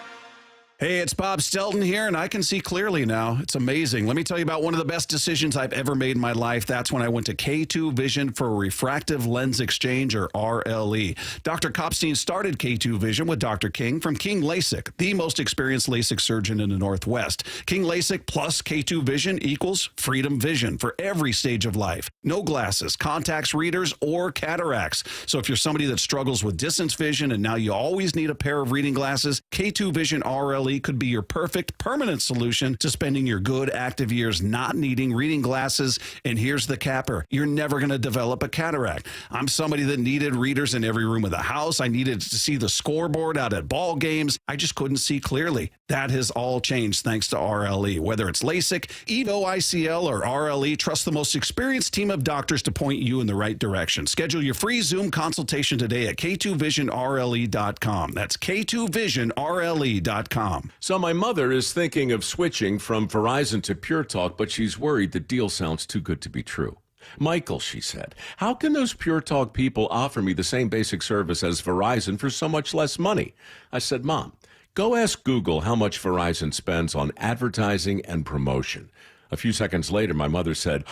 Hey, it's Bob Stelton here, and I can see clearly now. It's amazing. Let me tell you about one of the best decisions I've ever made in my life. That's when I went to K2 Vision for Refractive Lens Exchange, or RLE. Dr. Kopstein started K2 Vision with Dr. King from King LASIK, the most experienced LASIK surgeon in the Northwest. King LASIK plus K2 Vision equals freedom vision for every stage of life. No glasses, contacts, readers, or cataracts. So if you're somebody that struggles with distance vision and now you always need a pair of reading glasses, K2 Vision RLE could be your perfect permanent solution to spending your good active years not needing reading glasses. And here's the capper. You're never going to develop a cataract. I'm somebody that needed readers in every room of the house. I needed to see the scoreboard out at ball games. I just couldn't see clearly. That has all changed thanks to RLE. Whether it's LASIK, EVO ICL, or RLE, trust the most experienced team of doctors to point you in the right direction. Schedule your free Zoom consultation today at K2VisionRLE.com. That's K2VisionRLE.com. So my mother is thinking of switching from Verizon to Pure Talk, but she's worried the deal sounds too good to be true. Michael, she said, how can those Pure Talk people offer me the same basic service as Verizon for so much less money? I said, Mom, go ask Google how much Verizon spends on advertising and promotion. A few seconds later, my mother said,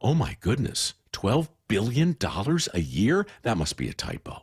oh my goodness, $12 billion a year? That must be a typo.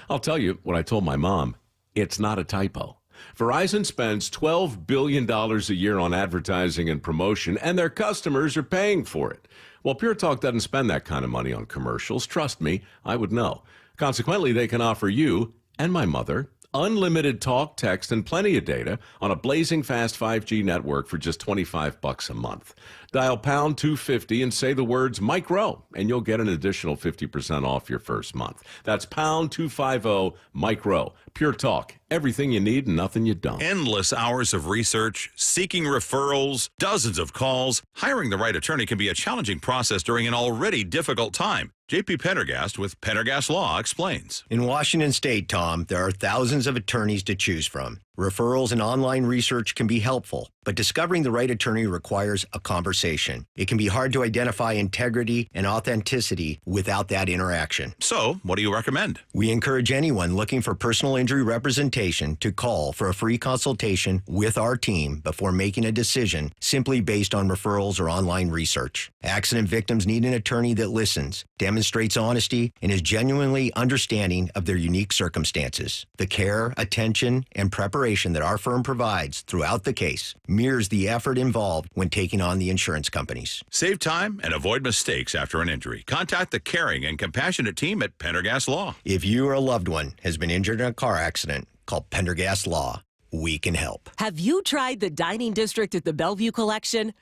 I'll tell you what I told my mom. It's not a typo. Verizon spends $12 billion a year on advertising and promotion, and their customers are paying for it. Well, Pure Talk doesn't spend that kind of money on commercials. Trust me, I would know. Consequently, they can offer you and my mother unlimited talk, text, and plenty of data on a blazing fast 5G network for just $25 a month. Dial pound 250 and say the words Mike Rowe, and you'll get an additional 50% off your first month. That's pound 250 Mike Rowe. Pure Talk. Everything you need and nothing you don't. Endless hours of research, seeking referrals, dozens of calls. Hiring the right attorney can be a challenging process during an already difficult time. JP Pendergast with Pendergast Law explains. In Washington State, Tom, there are thousands of attorneys to choose from. Referrals and online research can be helpful, but discovering the right attorney requires a conversation. It can be hard to identify integrity and authenticity without that interaction. So, what do you recommend? We encourage anyone looking for personal injury representation to call for a free consultation with our team before making a decision simply based on referrals or online research. Accident victims need an attorney that listens, demonstrates honesty, and is genuinely understanding of their unique circumstances. The care, attention, and preparation that our firm provides throughout the case mirrors the effort involved when taking on the insurance companies. Save time and avoid mistakes after an injury. Contact the caring and compassionate team at Pendergast Law. If you or a loved one has been injured in a car accident, call Pendergast Law. We can help. Have you tried the dining district at the Bellevue Collection?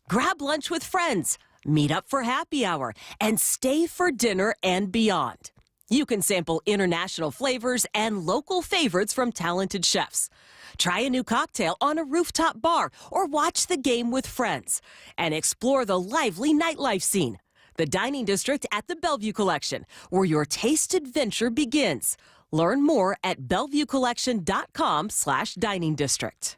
Grab lunch with friends, meet up for happy hour, and stay for dinner and beyond. You can sample international flavors and local favorites from talented chefs. Try a new cocktail on a rooftop bar or watch the game with friends and explore the lively nightlife scene. The Dining District at the Bellevue Collection, where your taste adventure begins. Learn more at bellevuecollection.com/dining district.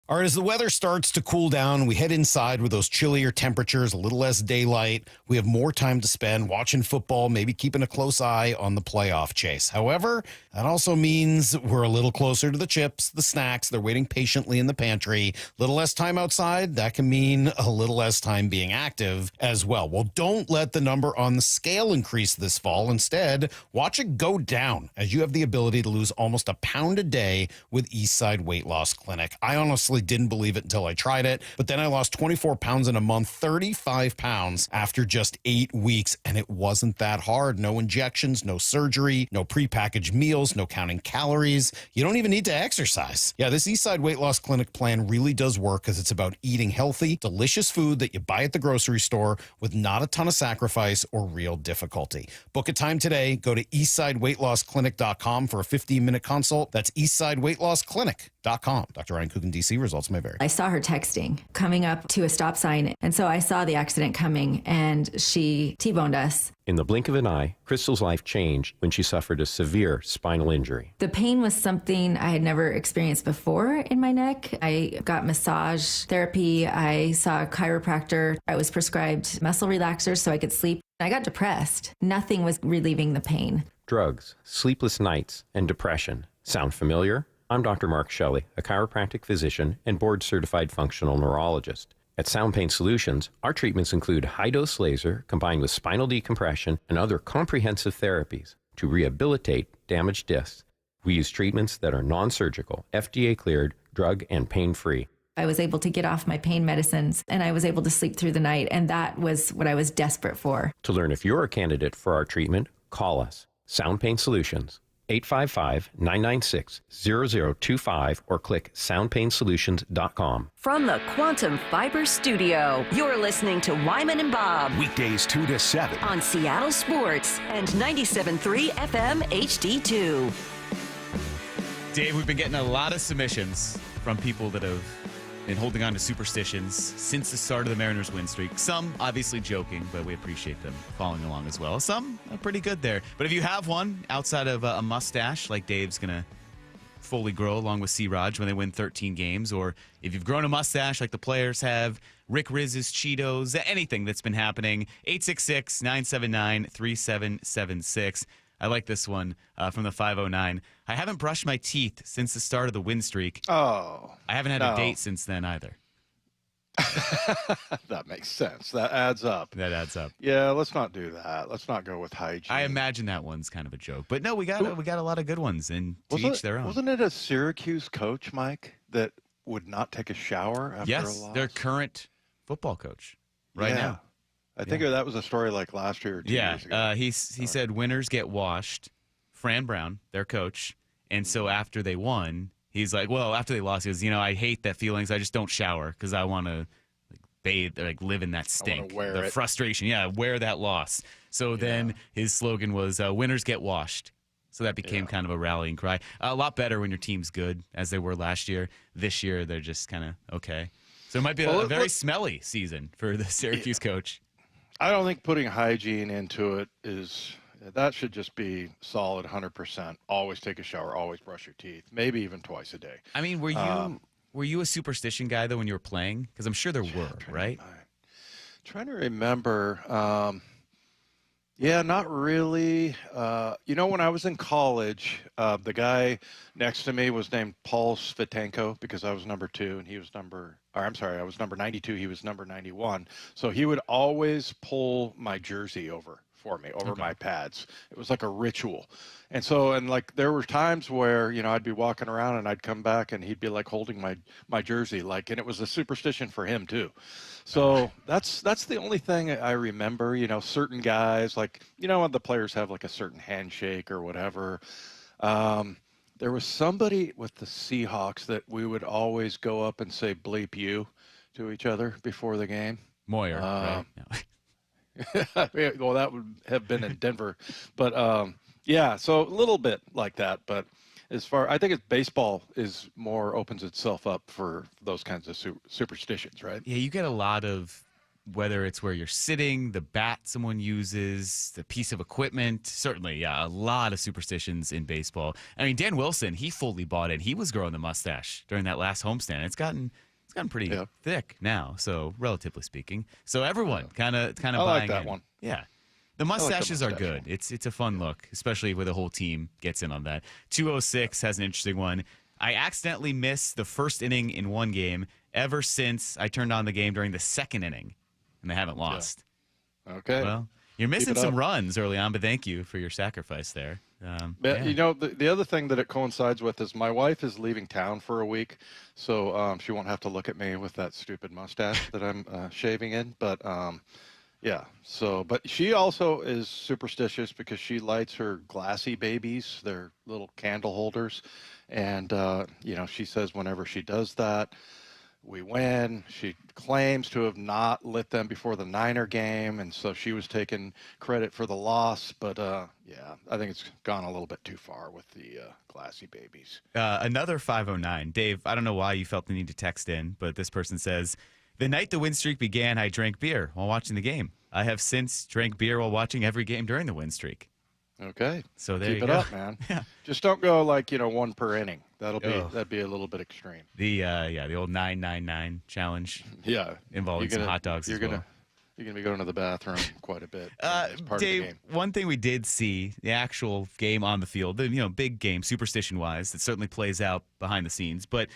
All right, as the weather starts to cool down, we head inside with those chillier temperatures, a little less daylight. We have more time to spend watching football, maybe keeping a close eye on the playoff chase. However, that also means we're a little closer to the chips, the snacks. They're waiting patiently in the pantry. A little less time outside. That can mean a little less time being active as well. Well, don't let the number on the scale increase this fall. Instead, watch it go down as you have the ability to lose almost a pound a day with Eastside Weight Loss Clinic. I honestly didn't believe it until I tried it, but then I lost 24 pounds in a month, 35 pounds after just 8 weeks, and it wasn't that hard. No injections, no surgery, no prepackaged meals, no counting calories. You don't even need to exercise. Yeah, this Eastside Weight Loss Clinic plan really does work because it's about eating healthy, delicious food that you buy at the grocery store with not a ton of sacrifice or real difficulty. Book a time today. Go to eastsideweightlossclinic.com for a 15-minute consult. That's eastsideweightlossclinic.com. Dr. Ryan Coogan, DC, results may vary. I saw her texting coming up to a stop sign, and so I saw the accident coming, and she T-boned us. In the blink of an eye, Crystal's life changed when she suffered a severe spinal injury. The pain was something I had never experienced before in my neck. I got massage therapy. I saw a chiropractor. I was prescribed muscle relaxers so I could sleep. I got depressed. Nothing was relieving the pain. Drugs, sleepless nights, and depression. Sound familiar? I'm Dr. Mark Shelley, a chiropractic physician and board-certified functional neurologist. At Sound Pain Solutions, our treatments include high-dose laser combined with spinal decompression and other comprehensive therapies to rehabilitate damaged discs. We use treatments that are non-surgical, FDA-cleared, drug and pain-free. I was able to get off my pain medicines, and I was able to sleep through the night, and that was what I was desperate for. To learn if you're a candidate for our treatment, call us. Sound Pain Solutions, 855-996-0025 or click soundpainsolutions.com. From the Quantum Fiber Studio, you're listening to Wyman and Bob. Weekdays 2 to 7. On Seattle Sports and 97.3 FM HD2. Dave, we've been getting a lot of submissions from people that have been holding on to superstitions since the start of the Mariners win streak. Some obviously joking, but we appreciate them following along as well. Some are pretty good there. But if you have one outside of a mustache, like Dave's going to fully grow along with C-Raj when they win 13 games, or if you've grown a mustache like the players have, Rick Riz's Cheetos, anything that's been happening, 866-979-3776. I like this one from the 509. I haven't brushed my teeth since the start of the win streak. Oh. I haven't had a date since then either. That makes sense. That adds up. Yeah, let's not do that. Let's not go with hygiene. I imagine that one's kind of a joke. But no, we got a lot of good ones, and to each their own. Wasn't it a Syracuse coach, Mike, that would not take a shower after a loss? Their current football coach now. I think that was a story like last year or 2 years ago. He said winners get washed. Fran Brown, their coach, and so after they won, he's like, well, after they lost, he goes, I hate that feelings. I just don't shower because I want to bathe, live in that stink, the frustration. Yeah, wear that loss. So then his slogan was winners get washed. So that became kind of a rallying cry. A lot better when your team's good, as they were last year. This year, they're just kind of okay. So it might be a very smelly season for the Syracuse coach. I don't think putting hygiene into it is That should just be solid 100%. Always take a shower, always brush your teeth, maybe even twice a day. I mean, were you a superstition guy though when you were playing? Because I'm sure there were, right? Trying to remember. Yeah, not really. When I was in college, the guy next to me was named Paul Svitenko because I was number 2 and he was I was number 92. He was number 91. So he would always pull my jersey over for me, over my pads. It was like a ritual. And so, like there were times where, I'd be walking around and I'd come back and he'd be like holding my jersey, and it was a superstition for him too. So that's the only thing I remember. Certain guys, like, when the players have like a certain handshake or whatever. There was somebody with the Seahawks that we would always go up and say bleep you to each other before the game. Moyer, right? No. Well, that would have been in Denver, but yeah, so a little bit like that. But I think it's baseball opens itself up for those kinds of superstitions, right? Yeah, you get a lot of, whether it's where you're sitting, the bat someone uses, the piece of equipment. Certainly, yeah, a lot of superstitions in baseball. I mean, Dan Wilson, he fully bought it. He was growing the mustache during that last homestand. It's gotten pretty thick now, so relatively speaking. So everyone kind of I buying like that in. one. Yeah. The mustaches are good. It's a fun look, especially where the whole team gets in on that. 206 has an interesting one. I accidentally missed the first inning in one game ever since I turned on the game during the second inning, and they haven't lost. Yeah. Okay. Well, you're missing some runs early on, but thank you for your sacrifice there. But, the other thing that it coincides with is my wife is leaving town for a week, so she won't have to look at me with that stupid mustache that I'm shaving in. But yeah, but she also is superstitious because she lights her glassy babies, their little candle holders, and she says whenever she does that, we win. She claims to have not lit them before the Niner game, and so she was taking credit for the loss. But yeah, I think it's gone a little bit too far with the glassy babies. Another 509. Dave, I don't know why you felt the need to text in, but this person says, the night the win streak began, I drank beer while watching the game. I have since drank beer while watching every game during the win streak. Okay. So there Keep you it go. up, man. Yeah. Just don't go like, one per inning. That'd be a little bit extreme. The old 999 challenge. Yeah. Involving some hot dogs as well. You're going to be going to the bathroom quite a bit. As part Dave, of the game. one thing we did see, the actual game on the field, the big game, superstition-wise, that certainly plays out behind the scenes, but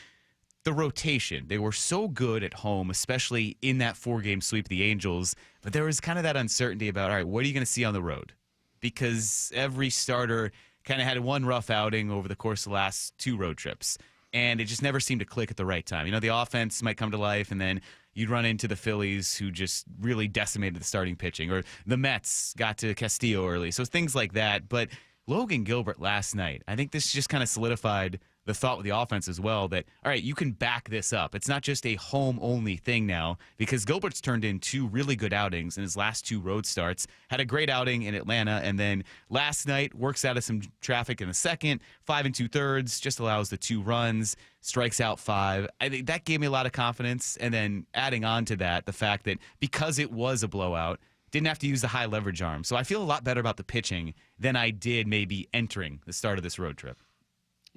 the rotation, they were so good at home, especially in that 4-game sweep of the Angels, but there was kind of that uncertainty about, all right, what are you going to see on the road? Because every starter kind of had one rough outing over the course of the last 2 road trips, and it just never seemed to click at the right time. The offense might come to life, and then you'd run into the Phillies who just really decimated the starting pitching, or the Mets got to Castillo early. So things like that. But Logan Gilbert last night, I think this just kind of solidified the thought with the offense as well that, all right, you can back this up. It's not just a home-only thing now, because Gilbert's turned in 2 really good outings in his last 2 road starts. Had a great outing in Atlanta, and then last night works out of some traffic in the second, 5 2/3, just allows the 2 runs, strikes out 5. I think that gave me a lot of confidence, and then adding on to that, the fact that because it was a blowout, didn't have to use the high leverage arm. So I feel a lot better about the pitching than I did maybe entering the start of this road trip.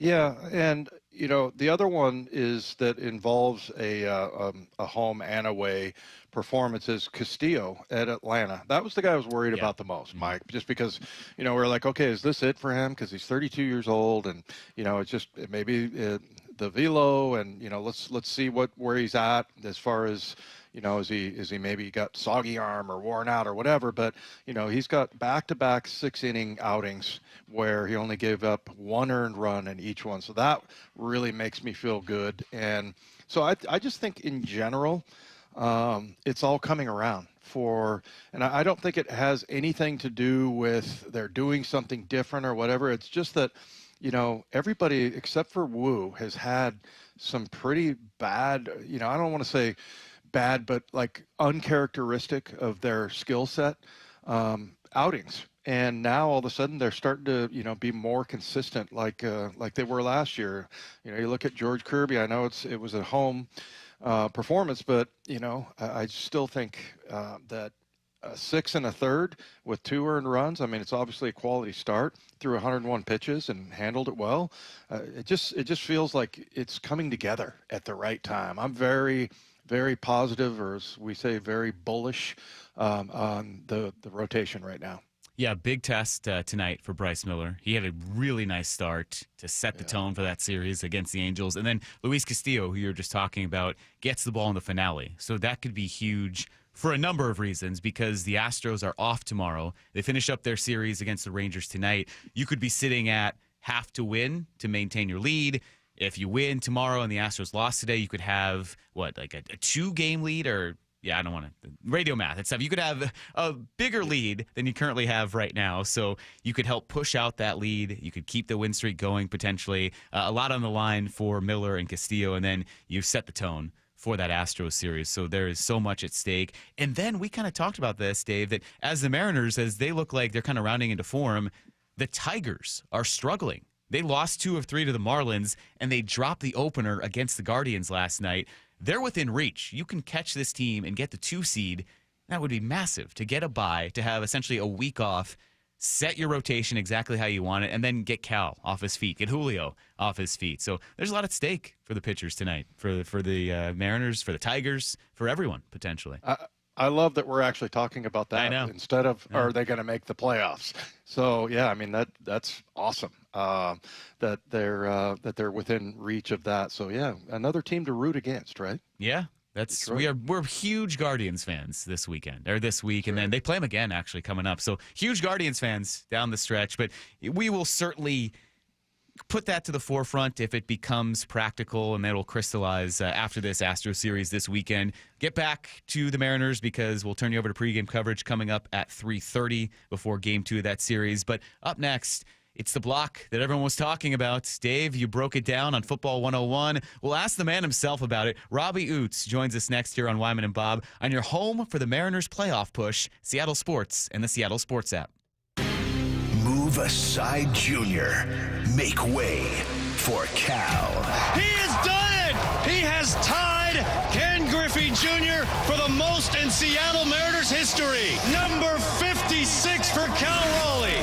Yeah, and the other one is that involves a home and away performance is Castillo at Atlanta. That was the guy I was worried about the most, Mike, just because we're like, okay, is this it for him? Because he's 32 years old, and it's just maybe the velo, and let's see where he's at as far as. Is he maybe got soggy arm or worn out or whatever? But he's got back-to-back 6-inning outings where he only gave up 1 earned run in each one. So that really makes me feel good. And so I just think in general, it's all coming around and I don't think it has anything to do with they're doing something different or whatever. It's just that everybody except for Wu has had some pretty bad. I don't want to say bad, but like uncharacteristic of their skill set outings. And now all of a sudden they're starting to, be more consistent like they were last year. You look at George Kirby, I know it was a home performance, but, I still think that 6 1/3 with 2 earned runs. I mean, it's obviously a quality start. Threw 101 pitches and handled it well. It just feels like it's coming together at the right time. I'm very, very positive, or as we say, very bullish on the rotation right now. Yeah, big test tonight for Bryce Miller. He had a really nice start to set the tone for that series against the Angels. And then Luis Castillo, who you were just talking about, gets the ball in the finale. So that could be huge for a number of reasons, because the Astros are off tomorrow. They finish up their series against the Rangers tonight. You could be sitting at have to win to maintain your lead. If you win tomorrow and the Astros lost today, you could have, like a 2-game lead, or I don't want to radio math and stuff. You could have a bigger lead than you currently have right now. So you could help push out that lead. You could keep the win streak going potentially. A lot on the line for Miller and Castillo, and then you set the tone for that Astros series. So there is so much at stake. And then we kind of talked about this, Dave, that as the Mariners, as they look like they're kind of rounding into form, the Tigers are struggling. They lost 2 of 3 to the Marlins, and they dropped the opener against the Guardians last night. They're within reach. You can catch this team and get the 2 seed. That would be massive to get a bye, to have essentially a week off, set your rotation exactly how you want it, and then get Cal off his feet, get Julio off his feet. So there's a lot at stake for the pitchers tonight, for the Mariners, for the Tigers, for everyone potentially. I love that we're actually talking about that instead of are they going to make the playoffs. So yeah, I mean that's awesome that they're within reach of that. So yeah, another team to root against, right? Yeah, we're huge Guardians fans this week, and then they play them again actually coming up. So huge Guardians fans down the stretch, but we will certainly put that to the forefront if it becomes practical, and that'll crystallize after this Astros series this weekend. Get back to the Mariners, because we'll turn you over to pregame coverage coming up at 3:30 before Game 2 of that series. But up next, it's the block that everyone was talking about. Dave, you broke it down on Football 101. We'll ask the man himself about it. Robbie Ouzts joins us next here on Wyman and Bob on your home for the Mariners playoff push, Seattle Sports and the Seattle Sports app. Move aside, Junior. Make way for Cal. He has done it! He has tied Ken Griffey Jr. for the most in Seattle Mariners history. Number 56 for Cal Raleigh.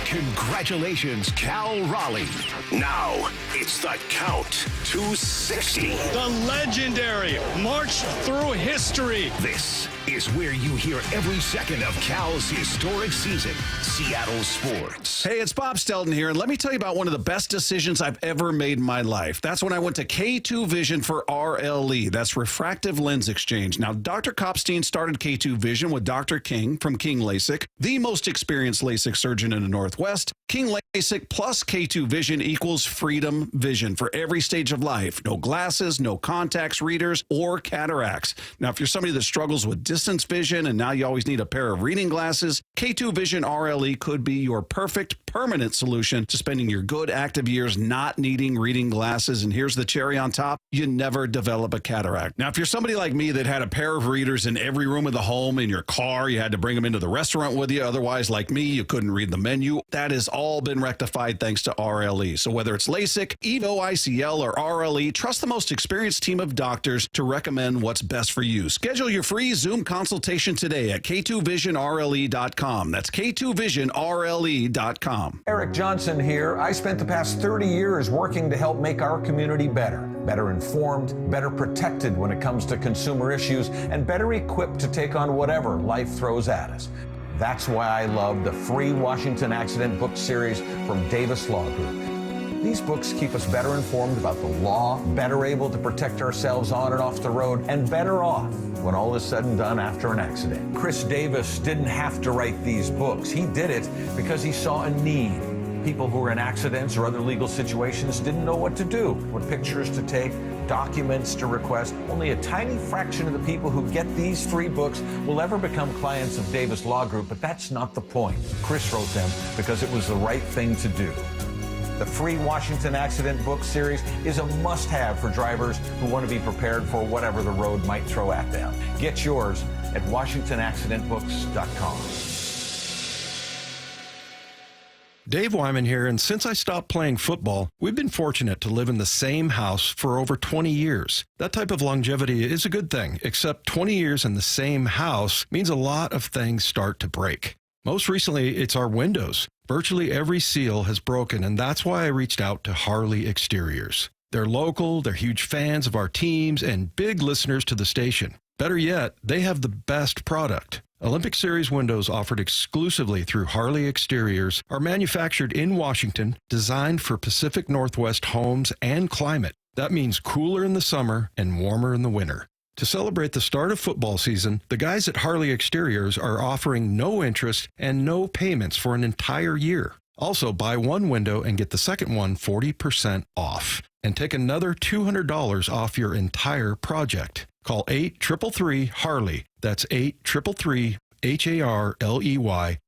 Congratulations, Cal Raleigh. Now, it's the count to 60. The legendary march through history. This is where you hear every second of Cal's historic season. Seattle Sports. Hey, it's Bob Stelton here, and let me tell you about one of the best decisions I've ever made in my life. That's when I went to K2 Vision for RLE. That's refractive lens exchange. Now, Dr. Kopstein started K2 Vision with Dr. King from King LASIK, the most experienced LASIK surgeon in the Northwest. King LASIK plus K2 Vision equals freedom vision for every stage of life. No glasses, no contacts, readers, or cataracts. Now, if you're somebody that struggles with distance vision and now you always need a pair of reading glasses, K2 Vision RLE could be your perfect permanent solution to spending your good active years not needing reading glasses. And here's the cherry on top: you never develop a cataract. Now, if you're somebody like me that had a pair of readers in every room of the home, in your car, you had to bring them into the restaurant with you. Otherwise, like me, you couldn't read the menu. That has all been rectified thanks to RLE. So whether it's LASIK, EVO ICL, or RLE, trust the most experienced team of doctors to recommend what's best for you. Schedule your free Zoom consultation today at K2VisionRLE.com. That's K2VisionRLE.com. Eric Johnson here. I spent the past 30 years working to help make our community better informed, better protected when it comes to consumer issues, and better equipped to take on whatever life throws at us. That's why I love the free Washington Accident book series from Davis Law Group. These books keep us better informed about the law, better able to protect ourselves on and off the road, and better off when all is said and done after an accident. Chris Davis didn't have to write these books. He did it because he saw a need. People who were in accidents or other legal situations didn't know what to do, what pictures to take, documents to request. Only a tiny fraction of the people who get these free books will ever become clients of Davis Law Group, but that's not the point. Chris wrote them because it was the right thing to do. The free Washington Accident book series is a must-have for drivers who want to be prepared for whatever the road might throw at them. Get yours at WashingtonAccidentBooks.com. Dave Wyman here, and since I stopped playing football, we've been fortunate to live in the same house for over 20 years. That type of longevity is a good thing, except 20 years in the same house means a lot of things start to break. Most recently, it's our windows. Virtually every seal has broken, and that's why I reached out to Harley Exteriors. They're local, they're huge fans of our teams, and big listeners to the station. Better yet, they have the best product. Olympic Series windows offered exclusively through Harley Exteriors are manufactured in Washington, designed for Pacific Northwest homes and climate. That means cooler in the summer and warmer in the winter. To celebrate the start of football season, the guys at Harley Exteriors are offering no interest and no payments for an entire year. Also, buy one window and get the second one 40% off. And take another $200 off your entire project. Call 833-HARLEY. That's 833-HARLEY.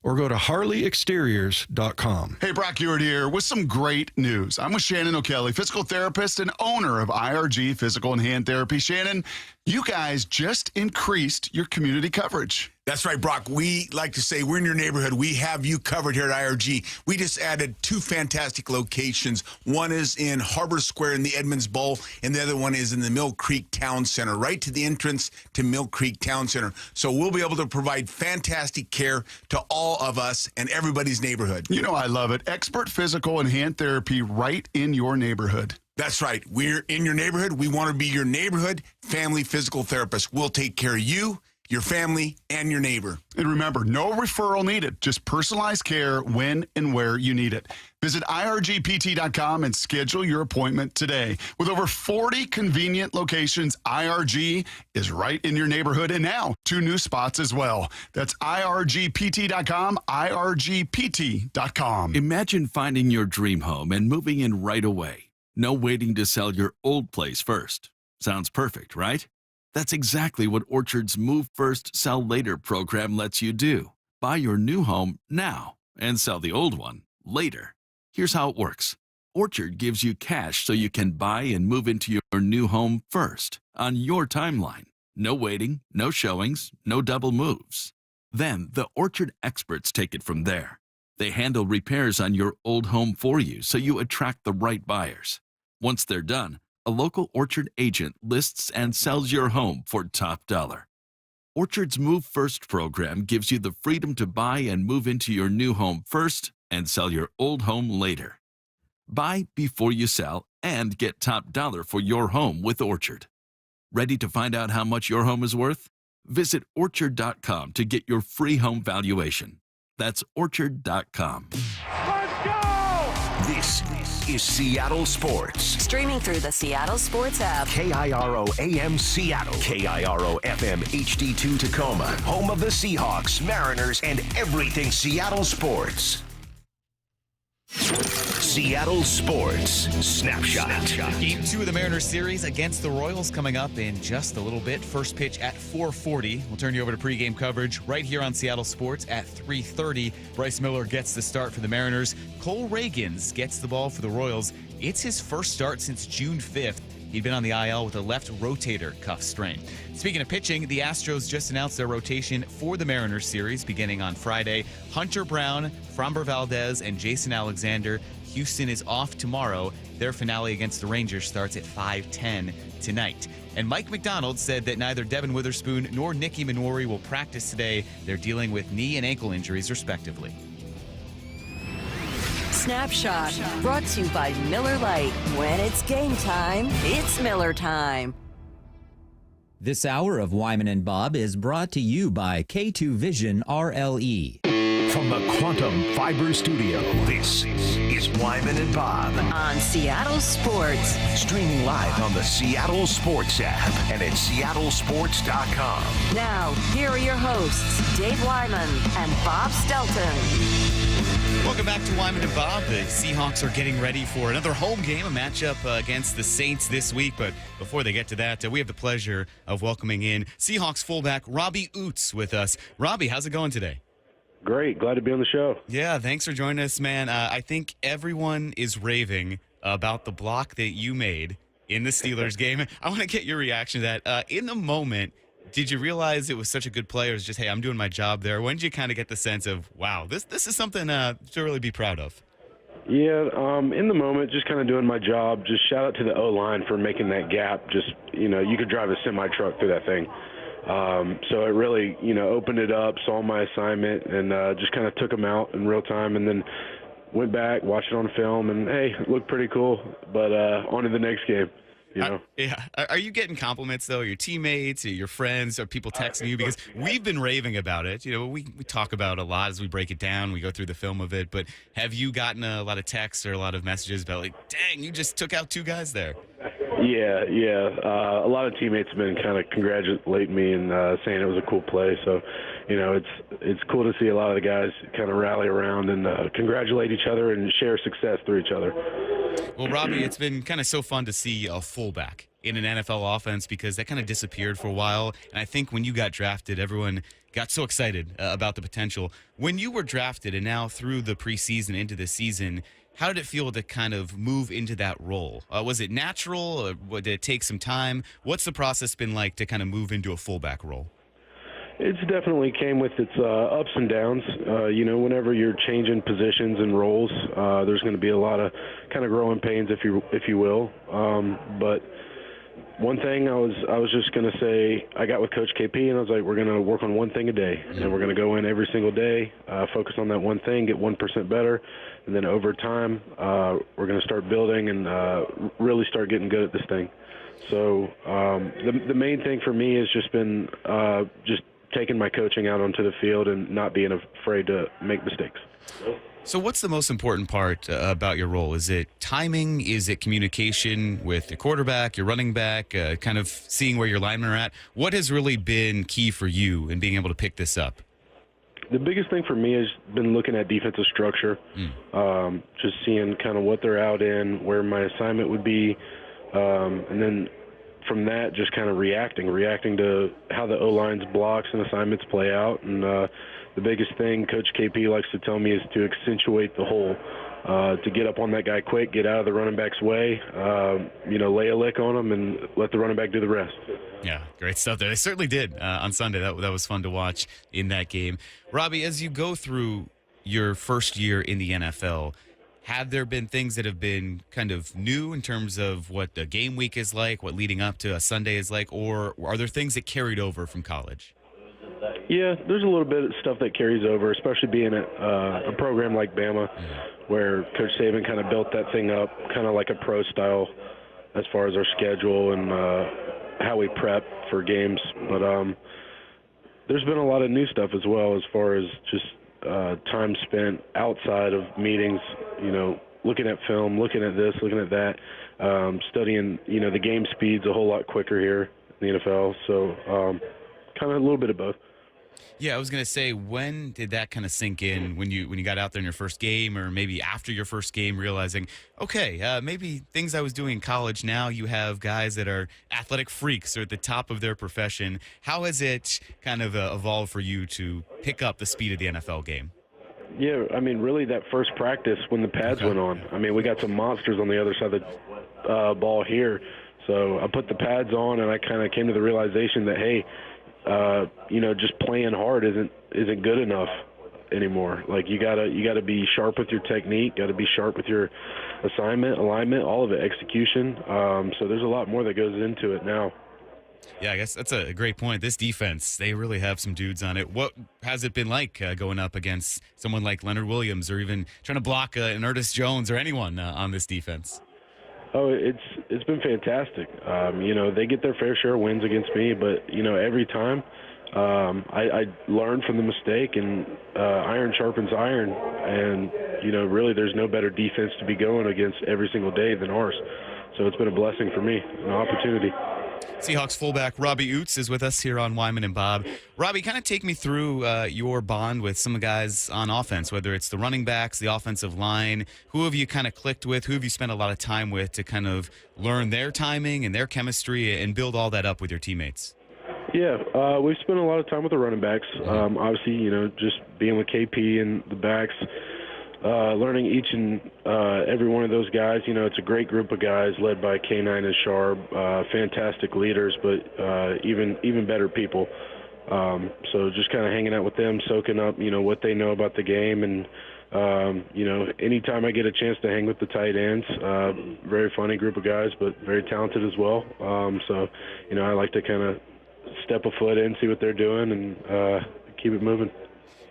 Or go to harleyexteriors.com. Hey, Brock Ewart here with some great news. I'm with Shannon O'Kelly, physical therapist and owner of IRG Physical and Hand Therapy. Shannon, you guys just increased your community coverage. That's right, Brock. We like to say we're in your neighborhood. We have you covered here at IRG. We just added 2 fantastic locations. One is in Harbor Square in the Edmonds Bowl, and the other one is in the Mill Creek Town Center, right to the entrance to Mill Creek Town Center. So we'll be able to provide fantastic care to all of us and everybody's neighborhood. You know I love it. Expert physical and hand therapy right in your neighborhood. That's right. We're in your neighborhood. We want to be your neighborhood family physical therapist. We'll take care of you, your family, and your neighbor. And remember, no referral needed. Just personalized care when and where you need it. Visit irgpt.com and schedule your appointment today. With over 40 convenient locations, IRG is right in your neighborhood, and now 2 new spots as well. That's irgpt.com, irgpt.com. Imagine finding your dream home and moving in right away. No waiting to sell your old place first. Sounds perfect, right? That's exactly what Orchard's Move First, Sell Later program lets you do. Buy your new home now and sell the old one later. Here's how it works. Orchard gives you cash so you can buy and move into your new home first on your timeline. No waiting, no showings, no double moves. Then the Orchard experts take it from there. They handle repairs on your old home for you so you attract the right buyers. Once they're done, a local Orchard agent lists and sells your home for top dollar. Orchard's Move First program gives you the freedom to buy and move into your new home first and sell your old home later. Buy before you sell and get top dollar for your home with Orchard. Ready to find out how much your home is worth? Visit orchard.com to get your free home valuation. That's orchard.com. This is Seattle Sports. Streaming through the Seattle Sports app. KIRO AM Seattle. KIRO FM HD2 Tacoma. Home of the Seahawks, Mariners, and everything Seattle sports. Seattle Sports Snapshot. Game 2 of the Mariners series against the Royals coming up in just a little bit. First pitch at 4:40. We'll turn you over to pregame coverage right here on Seattle Sports at 3:30. Bryce Miller gets the start for the Mariners. Cole Reagans gets the ball for the Royals. It's his first start since June 5th. He'd been on the IL with a left rotator cuff strain. Speaking of pitching, the Astros just announced their rotation for the Mariners series beginning on Friday. Hunter Brown, Framber Valdez, and Jason Alexander. Houston is off tomorrow. Their finale against the Rangers starts at 5:10 tonight. And Mike McDonald said that neither Devin Witherspoon nor Nicky Minori will practice today. They're dealing with knee and ankle injuries, respectively. Snapshot brought to you by Miller Lite. When it's game time, it's Miller time. This hour of Wyman Bob is brought to you by K2 Vision RLE. From the Quantum Fiber Studio, this is Wyman Bob. On Seattle Sports. Streaming live on the Seattle Sports app and at seattlesports.com. Now, here are your hosts, Dave Wyman and Bob Stelton. Welcome back to Wyman and Bob. The Seahawks are getting ready for another home game, a matchup against the Saints this week. But before they get to that, we have the pleasure of welcoming in Seahawks fullback Robbie Ouzts with us. Robbie, how's it going today? Great. Glad to be on the show. Yeah, thanks for joining us, man. I think everyone is raving about the block that you made in the Steelers game. I want to get your reaction to that. In the moment, did you realize it was such a good play, or was just, hey, I'm doing my job there? When did you kind of get the sense of, wow, this is something to really be proud of? Yeah, in the moment, just kind of doing my job. Just shout out to the O-line for making that gap. Just, you could drive a semi-truck through that thing. So it really, opened it up, saw my assignment, and just kind of took them out in real time, and then went back, watched it on film, and, hey, it looked pretty cool. But on to the next game. Yeah. Are you getting compliments, though? Your teammates, or your friends, or people texting you? Because we've been raving about it. We talk about it a lot as we break it down. We go through the film of it. But have you gotten a lot of texts or a lot of messages about, like, dang, you just took out 2 guys there? Yeah. A lot of teammates have been kind of congratulating me and saying it was a cool play. So, it's cool to see a lot of the guys kind of rally around and congratulate each other and share success through each other. Well, Robbie, it's been kind of so fun to see a fullback in an NFL offense because that kind of disappeared for a while. And I think when you got drafted, everyone got so excited about the potential. When you were drafted and now through the preseason into the season, how did it feel to kind of move into that role? Was it natural? Or did it take some time? What's the process been like to kind of move into a fullback role? It's definitely came with its ups and downs. Whenever you're changing positions and roles, there's going to be a lot of kind of growing pains, if you will. But one thing I was just going to say, I got with Coach KP, and I was like, we're going to work on one thing a day, and we're going to go in every single day, focus on that one thing, get 1% better, and then over time, we're going to start building and really start getting good at this thing. So the main thing for me has just been just taking my coaching out onto the field and not being afraid to make mistakes. So what's the most important part about your role? Is it timing? Is it communication with your quarterback, your running back, kind of seeing where your linemen are at? What has really been key for you in being able to pick this up? The biggest thing for me has been looking at defensive structure, just seeing kind of what they're out in, where my assignment would be, and then from that, just kind of reacting to how the O-line's blocks and assignments play out. And the biggest thing Coach KP likes to tell me is to accentuate the hole, to get up on that guy quick, get out of the running back's way, lay a lick on him and let the running back do the rest. Yeah, great stuff there. They certainly did on Sunday. That was fun to watch in that game. Robbie, as you go through your first year in the NFL, have there been things that have been kind of new in terms of what the game week is like, what leading up to a Sunday is like, or are there things that carried over from college? Yeah, there's a little bit of stuff that carries over, especially being at a program like Bama, where Coach Saban kind of built that thing up kind of like a pro style as far as our schedule and how we prep for games. But there's been a lot of new stuff as well as far as just time spent outside of meetings, looking at film, looking at this, looking at that, studying, the game speed's a whole lot quicker here in the NFL. So kind of a little bit of both. Yeah, I was going to say, when did that kind of sink in when you got out there in your first game, or maybe after your first game, realizing, okay, maybe things I was doing in college, now you have guys that are athletic freaks or at the top of their profession. How has it kind of evolved for you to pick up the speed of the NFL game? Yeah, really that first practice when the pads went on. We got some monsters on the other side of the ball here. So I put the pads on, and I kind of came to the realization that, hey, just playing hard isn't good enough anymore. Like you gotta be sharp with your technique, gotta be sharp with your assignment, alignment, all of it, execution. So there's a lot more that goes into it now. Yeah, I guess that's a great point. This defense, they really have some dudes on it. What has it been like going up against someone like Leonard Williams, or even trying to block an Ernest Jones or anyone on this defense? Oh, it's been fantastic. They get their fair share of wins against me, but every time I learn from the mistake, and iron sharpens iron, and really there's no better defense to be going against every single day than ours. So it's been a blessing for me, an opportunity. Seahawks fullback Robbie Ouzts is with us here on Wyman and Bob. Robbie, kind of take me through your bond with some of the guys on offense, whether it's the running backs, the offensive line. Who have you kind of clicked with? Who have you spent a lot of time with to kind of learn their timing and their chemistry and build all that up with your teammates? Yeah, we've spent a lot of time with the running backs. Obviously, just being with KP and the backs, learning each and every one of those guys. It's a great group of guys led by K9 and Sharp, fantastic leaders, but even better people. So just kind of hanging out with them, soaking up, what they know about the game, and Anytime I get a chance to hang with the tight ends, very funny group of guys, but very talented as well. I like to kind of step a foot in, see what they're doing, and keep it moving.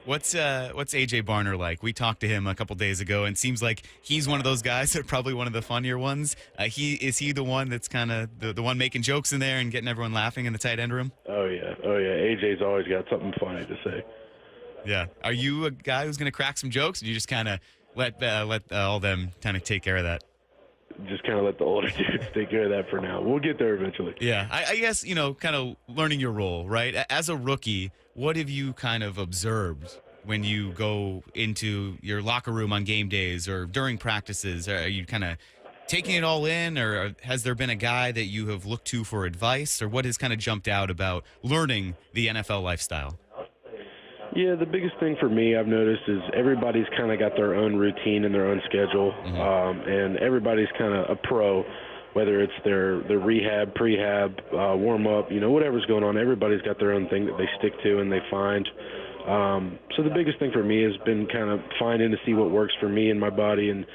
What's AJ Barner like? We talked to him a couple days ago, and seems like he's one of those guys that are probably one of the funnier ones. Is he the one that's kind of the one making jokes in there and getting everyone laughing in the tight end room? Oh yeah. AJ's always got something funny to say. Yeah. Are you a guy who's going to crack some jokes, or do you just kind of let all them kind of take care of that? Just kind of let the older dudes take care of that for now. We'll get there eventually. Yeah, I guess, kind of learning your role, right? As a rookie, what have you kind of observed when you go into your locker room on game days or during practices? Are you kind of taking it all in, or has there been a guy that you have looked to for advice, or what has kind of jumped out about learning the NFL lifestyle? Yeah, the biggest thing for me I've noticed is everybody's kind of got their own routine and their own schedule, and everybody's kind of a pro, whether it's their rehab, prehab, warm-up, whatever's going on. Everybody's got their own thing that they stick to and they find. So the biggest thing for me has been kind of finding to see what works for me and my body, and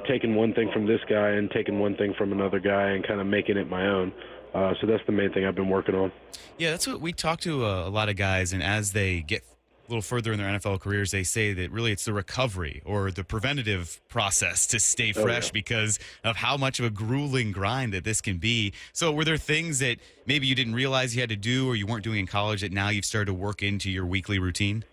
taking one thing from this guy and taking one thing from another guy and kind of making it my own. So that's the main thing I've been working on. Yeah, that's what we talk to a lot of guys, and as they get a little further in their NFL careers, they say that really it's the recovery or the preventative process to stay fresh because of how much of a grueling grind that this can be. So were there things that maybe you didn't realize you had to do or you weren't doing in college that now you've started to work into your weekly routine?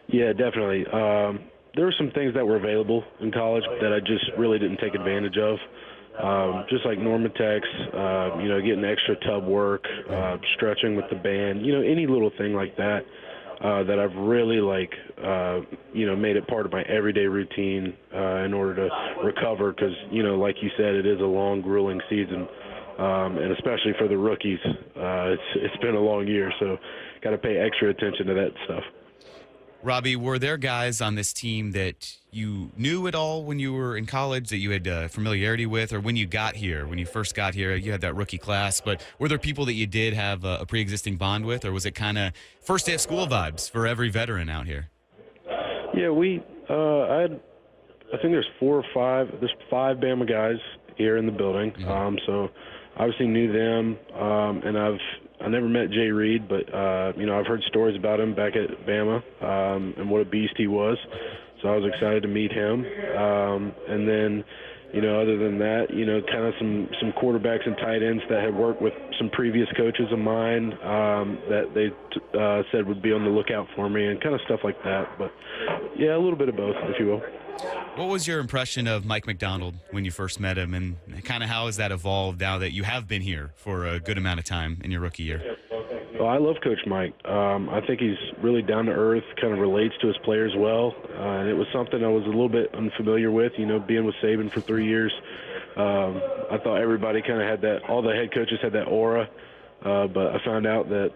Yeah, definitely. There were some things that were available in college that I just really didn't take advantage of. Just like Normatex, getting extra tub work, stretching with the band, any little thing like that. That I've really made it part of my everyday routine in order to recover because, like you said, it is a long, grueling season, and especially for the rookies, it's been a long year, so got to pay extra attention to that stuff. Robbie, were there guys on this team that you knew at all when you were in college that you had familiarity with, or when you got here, when you first got here, you had that rookie class, but were there people that you did have a pre-existing bond with, or was it kind of first day of school vibes for every veteran out here? Yeah, I think there's 4 or 5, there's 5 Bama guys here in the building, so obviously knew them, and I never met Jay Reed, but I've heard stories about him back at Bama, and what a beast he was. So I was excited to meet him. And then, other than that, kind of some quarterbacks and tight ends that had worked with some previous coaches of mine that they said would be on the lookout for me, and kind of stuff like that. But yeah, a little bit of both, if you will. What was your impression of Mike McDonald when you first met him, and kind of how has that evolved now that you have been here for a good amount of time in your rookie year? Well, I love Coach Mike. I think he's really down to earth, kind of relates to his players well, and it was something I was a little bit unfamiliar with, being with Saban for 3 years. I thought everybody kind of had that, all the head coaches had that aura, but I found out that,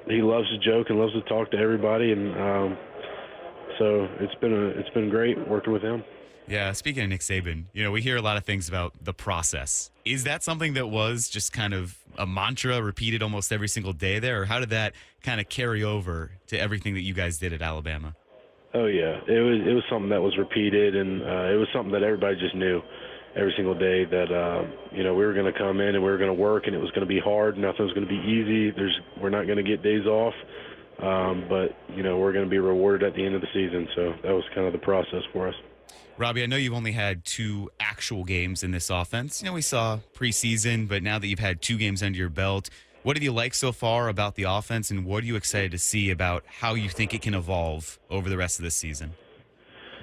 he loves to joke and loves to talk to everybody, and so it's been great working with him. Yeah, speaking of Nick Saban, we hear a lot of things about the process. Is that something that was just kind of a mantra repeated almost every single day there, or how did that kind of carry over to everything that you guys did at Alabama? Oh yeah, it was something that was repeated, and it was something that everybody just knew every single day that we were going to come in and we were going to work, and it was going to be hard. Nothing was going to be easy. We're not going to get days off. But we're going to be rewarded at the end of the season. So that was kind of the process for us. Robbie, I know you've only had 2 actual games in this offense. We saw preseason, but now that you've had 2 games under your belt, what have you liked so far about the offense, and what are you excited to see about how you think it can evolve over the rest of this season?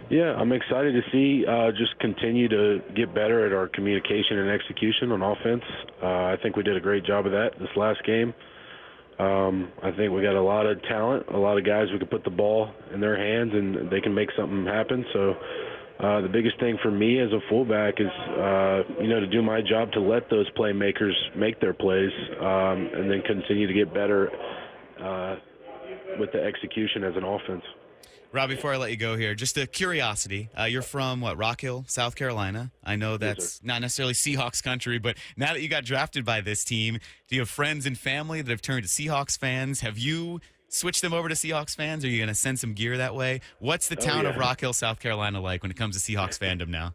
Yeah, I'm excited to see just continue to get better at our communication and execution on offense. I think we did a great job of that this last game. I think we got a lot of talent, a lot of guys who can put the ball in their hands and they can make something happen. So the biggest thing for me as a fullback is, to do my job to let those playmakers make their plays and then continue to get better with the execution as an offense. Rob, before I let you go here, just a curiosity. You're from, Rock Hill, South Carolina. I know that's not necessarily Seahawks country, but now that you got drafted by this team, do you have friends and family that have turned to Seahawks fans? Have you switch them over to Seahawks fans? Are you going to send some gear that way? What's the town of Rock Hill, South Carolina like when it comes to Seahawks fandom now?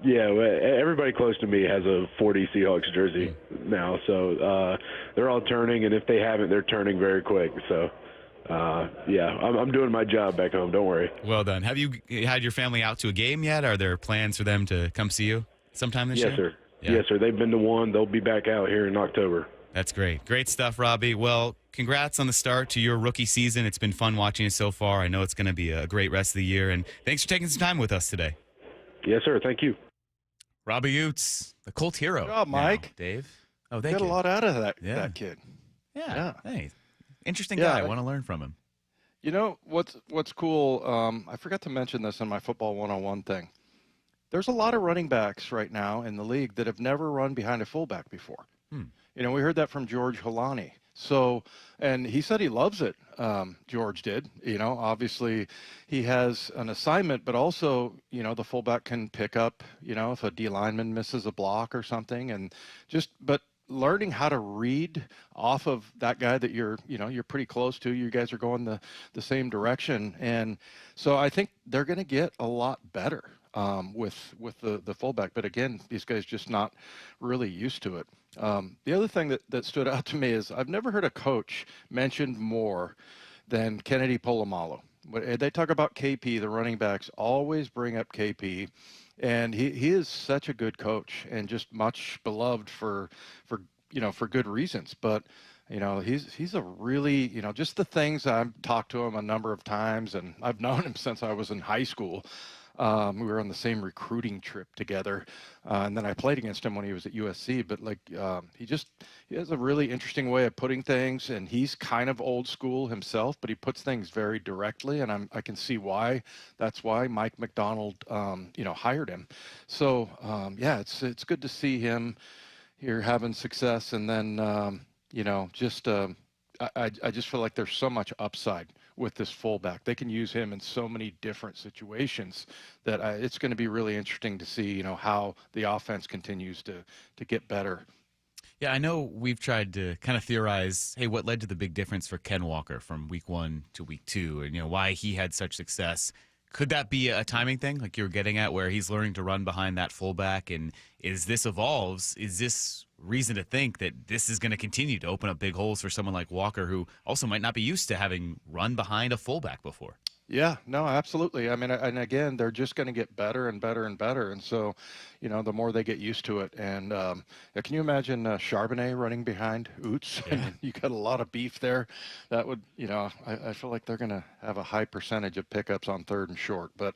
Yeah, everybody close to me has a 40 Seahawks jersey now, so they're all turning, and if they haven't, they're turning very quick. So, yeah, I'm doing my job back home. Don't worry. Well done. Have you had your family out to a game yet? Are there plans for them to come see you sometime this year? Yes, sir. Yeah. Yes, sir. They've been to one. They'll be back out here in October. That's great. Great stuff, Robbie. Well, congrats on the start to your rookie season. It's been fun watching you so far. I know it's going to be a great rest of the year, and thanks for taking some time with us today. Yes, sir. Thank you. Robbie Ouzts, the cult hero. Good job, Mike. Now, Dave. Oh, You thank got you. a lot out of that kid. Yeah. Hey, interesting Yeah, guy. I want to learn from him. You know what's cool? I forgot to mention this in my football 101 thing. There's a lot of running backs right now in the league that have never run behind a fullback before. You know, we heard that from George Holani. So, and he said he loves it. George did. You know, obviously he has an assignment, but also, you know, the fullback can pick up, you know, if a D lineman misses a block or something, and but learning how to read off of that guy that you're pretty close to. You guys are going the same direction, and so I think they're going to get a lot better with the fullback. But again, these guys just not really used to it. The other thing that stood out to me is I've never heard a coach mentioned more than Kennedy Polamalu. When they talk about KP, the running backs always bring up KP, and he is such a good coach and just much beloved for good reasons. But you know, he's a really, you know, just the things I've talked to him a number of times, and I've known him since I was in high school. We were on the same recruiting trip together, and then I played against him when he was at USC. But like, he has a really interesting way of putting things, and he's kind of old school himself, but he puts things very directly, and I can see why. That's why Mike McDonald, hired him. So yeah, it's good to see him here having success, and then I just feel like there's so much upside with this fullback. They can use him in so many different situations that it's going to be really interesting to see, you know, how the offense continues to get better. Yeah, I know we've tried to kind of theorize, hey, what led to the big difference for Ken Walker from week 1 to week 2, and, you know, why he had such success. Could that be a timing thing, like you were getting at, where he's learning to run behind that fullback? And as this evolves, is this reason to think that this is going to continue to open up big holes for someone like Walker, who also might not be used to having run behind a fullback before? Yeah, no, absolutely. I mean, and again, they're just going to get better and better and better. And so, you know, the more they get used to it. And can you imagine Charbonnet running behind Ouzts? Yeah. You got a lot of beef there. That would, you know, I feel like they're going to have a high percentage of pickups on 3rd and short. But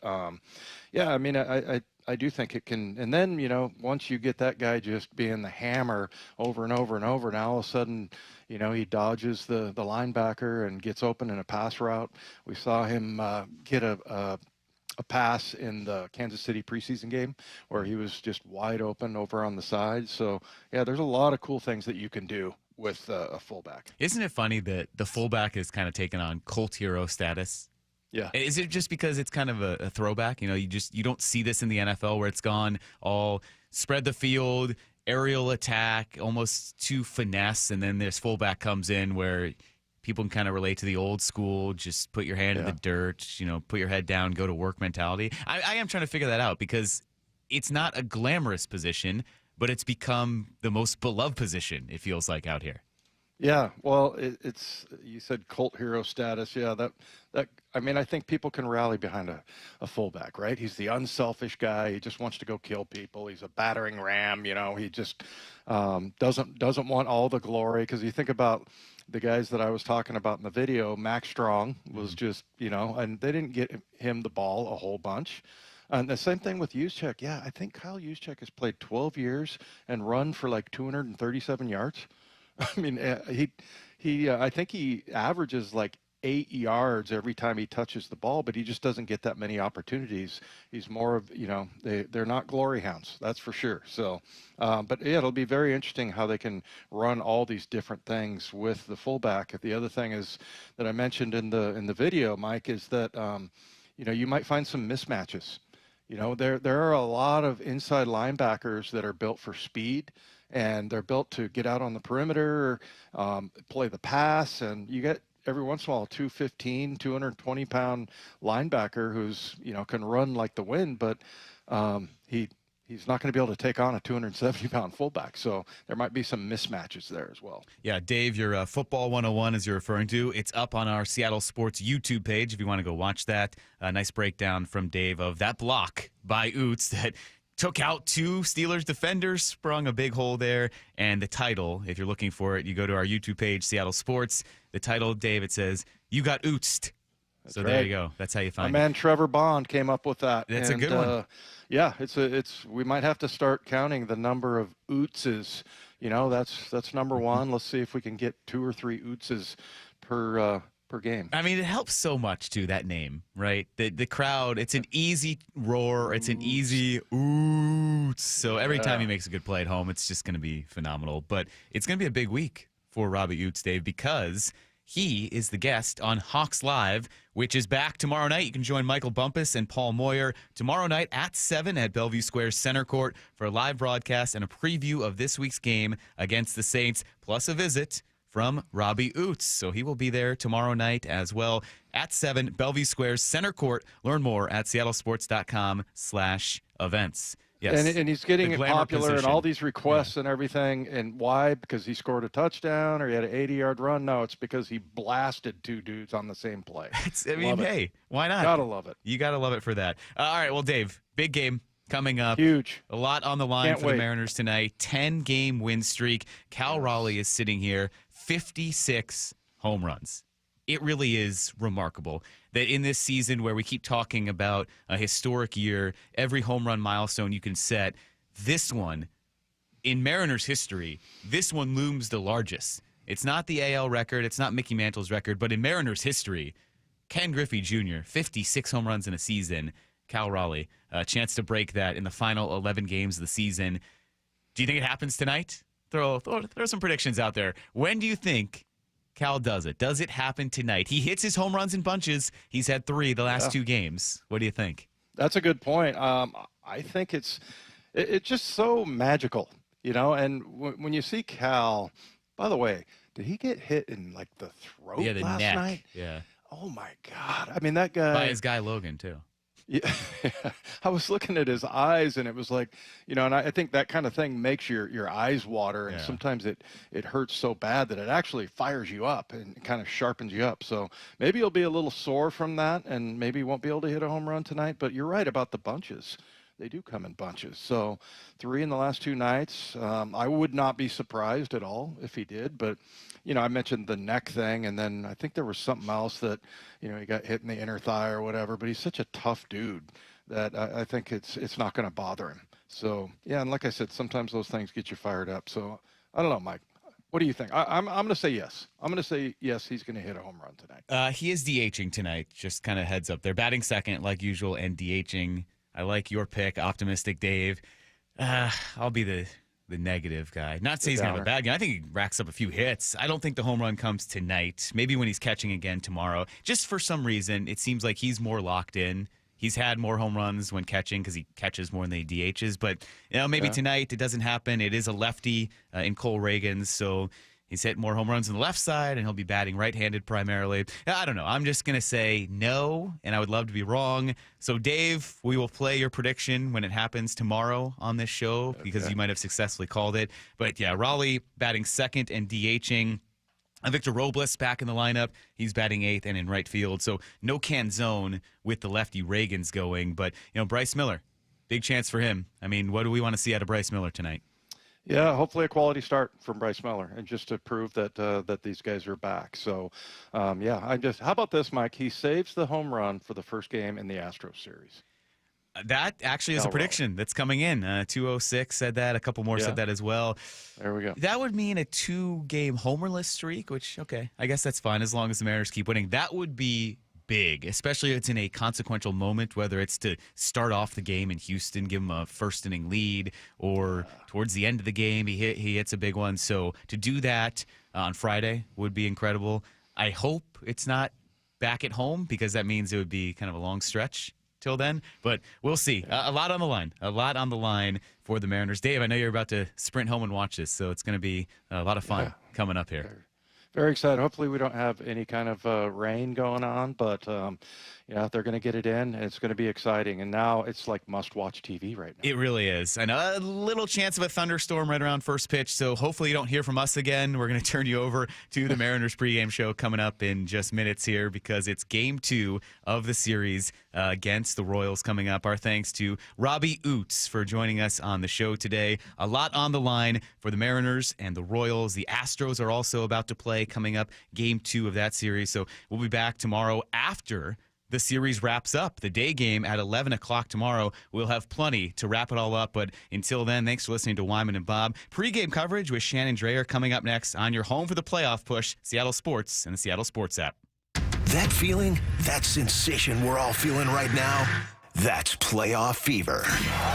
yeah, I mean, I do think it can. And then, you know, once you get that guy just being the hammer over and over and over, now all of a sudden, you know, he dodges the linebacker and gets open in a pass route. We saw him get a pass in the Kansas City preseason game where he was just wide open over on the side. So, yeah, there's a lot of cool things that you can do with a fullback. Isn't it funny that the fullback is kind of taken on cult hero status? Yeah. Is it just because it's kind of a throwback? You know, you don't see this in the NFL where it's gone all spread the field, aerial attack, almost to finesse, and then this fullback comes in where people can kind of relate to the old school, just put your hand in the dirt, you know, put your head down, go to work mentality. I am trying to figure that out because it's not a glamorous position, but it's become the most beloved position, it feels like, out here. Yeah, well, it's you said cult hero status. Yeah, that I mean, I think people can rally behind a fullback, right? He's the unselfish guy. He just wants to go kill people. He's a battering ram. You know, he just doesn't want all the glory. Because you think about the guys that I was talking about in the video, Max Strong was just, you know, and they didn't get him the ball a whole bunch. And the same thing with Juszczyk. Yeah, I think Kyle Juszczyk has played 12 years and run for like 237 yards. I mean, I think he averages like 8 yards every time he touches the ball, but he just doesn't get that many opportunities. He's more of, you know, they're not glory hounds, that's for sure. So, but yeah, it'll be very interesting how they can run all these different things with the fullback. The other thing is that I mentioned in the video, Mike, is that, you know, you might find some mismatches. There are a lot of inside linebackers that are built for speed, and they're built to get out on the perimeter, play the pass, and you get every once in a while a 215, 220-pound linebacker who's can run like the wind, but he's not going to be able to take on a 270-pound fullback. So there might be some mismatches there as well. Yeah, Dave, your Football 101, as you're referring to, it's up on our Seattle Sports YouTube page if you want to go watch that. A nice breakdown from Dave of that block by Ouzts that took out two Steelers defenders, sprung a big hole there. And the title, if you're looking for it, you go to our YouTube page, Seattle Sports. The title, Dave, it says, "You got Outzed." So there you go. That's how you find it. My man Trevor Bond came up with that. That's a good one. Yeah, we might have to start counting the number of Outzes. That's number one. Let's see if we can get 2 or 3 Outzes per game. I mean, it helps so much too, that name, right? The crowd, it's an easy roar, it's an easy Ouzts. So every time he makes a good play at home, it's just going to be phenomenal. But it's going to be a big week for Robbie Ouzts, Dave, because he is the guest on Hawks Live, which is back tomorrow night. You can join Michael Bumpus and Paul Moyer tomorrow night at 7 at Bellevue Square Center Court for a live broadcast and a preview of this week's game against the Saints, plus a visit from Robbie Ouzts. So he will be there tomorrow night as well at 7, Bellevue Square Center Court. Learn more at seattlesports.com/events. Yes. And he's getting popular and all these requests and everything. And why? Because he scored a touchdown or he had an 80-yard run? No, it's because he blasted 2 dudes on the same play. Hey, why not? Gotta love it. You gotta love it for that. All right, well, Dave, big game coming up. Huge. A lot on the line for the Mariners tonight. 10-game win streak. Cal Raleigh is sitting here, 56 home runs. It really is remarkable that in this season where we keep talking about a historic year, every home run milestone you can set, this one, in Mariners history, this one looms the largest. It's not the AL record, it's not Mickey Mantle's record, but in Mariners history, Ken Griffey Jr., 56 home runs in a season. Cal Raleigh, a chance to break that in the final 11 games of the season. Do you think it happens tonight? Throw some predictions out there. When do you think Cal does it? Does it happen tonight? He hits his home runs in bunches. He's had 3 the last 2 games. What do you think? That's a good point. I think it's just so magical, and when you see Cal, by the way, did he get hit in like the throat the last neck. night? Yeah. Oh my God. I mean, that guy. By his guy Logan too. Yeah, I was looking at his eyes, and it was like, and I think that kind of thing makes your eyes water, and sometimes it hurts so bad that it actually fires you up and kind of sharpens you up. So maybe you'll be a little sore from that, and maybe you won't be able to hit a home run tonight. But you're right about the bunches. They do come in bunches. So 3 in the last 2 nights. I would not be surprised at all if he did, but I mentioned the neck thing, and then I think there was something else that, he got hit in the inner thigh or whatever, but he's such a tough dude that I think it's not going to bother him. So, yeah, and like I said, sometimes those things get you fired up. So, I don't know, Mike. What do you think? I'm going to say yes. I'm going to say yes, he's going to hit a home run tonight. He is DHing tonight, just kind of heads up. They're batting second like usual and DHing. I like your pick, optimistic Dave. I'll be the negative guy. Not to say he's going to have a bad game. I think he racks up a few hits. I don't think the home run comes tonight. Maybe when he's catching again tomorrow. Just for some reason, it seems like he's more locked in. He's had more home runs when catching because he catches more than he DHs. But maybe tonight it doesn't happen. It is a lefty in Cole Reagans, so he's hit more home runs on the left side, and he'll be batting right-handed primarily. I don't know. I'm just going to say no, and I would love to be wrong. So, Dave, we will play your prediction when it happens tomorrow on this show because you might have successfully called it. But, yeah, Raleigh batting second and DHing. Victor Robles back in the lineup. He's batting 8th and in right field. So, no Canzone with the lefty Reagans going. But, Bryce Miller, big chance for him. I mean, what do we want to see out of Bryce Miller tonight? Yeah, hopefully a quality start from Bryce Miller, and just to prove that these guys are back. So, how about this, Mike? He saves the home run for the first game in the Astros series. That actually is a prediction that's coming in. 206 said that. A couple more said that as well. There we go. That would mean a 2-game homerless streak, which, okay, I guess that's fine as long as the Mariners keep winning. That would be big, especially if it's in a consequential moment, whether it's to start off the game in Houston, give him a first inning lead, or towards the end of the game he hits a big one. So to do that on Friday would be incredible. I hope it's not back at home because that means it would be kind of a long stretch till then, but we'll see. A lot on the line. A lot on the line for the Mariners. Dave, I know you're about to sprint home and watch this, so it's going to be a lot of fun coming up here. Very excited. Hopefully we don't have any kind of rain going on, but they're going to get it in. And it's going to be exciting. And now it's like must-watch TV right now. It really is. I know a little chance of a thunderstorm right around first pitch, so hopefully you don't hear from us again. We're going to turn you over to the Mariners pregame show coming up in just minutes here because it's Game 2 of the series against the Royals coming up. Our thanks to Robbie Ouzts for joining us on the show today. A lot on the line for the Mariners and the Royals. The Astros are also about to play coming up Game 2 of that series, so we'll be back tomorrow after the series wraps up. The day game at 11 o'clock tomorrow. We'll have plenty to wrap it all up, but until then, thanks for listening to Wyman and Bob. Pre-game coverage with Shannon Dreyer coming up next on your home for the playoff push, Seattle Sports and the Seattle Sports app. That feeling, that sensation we're all feeling right now, that's playoff fever.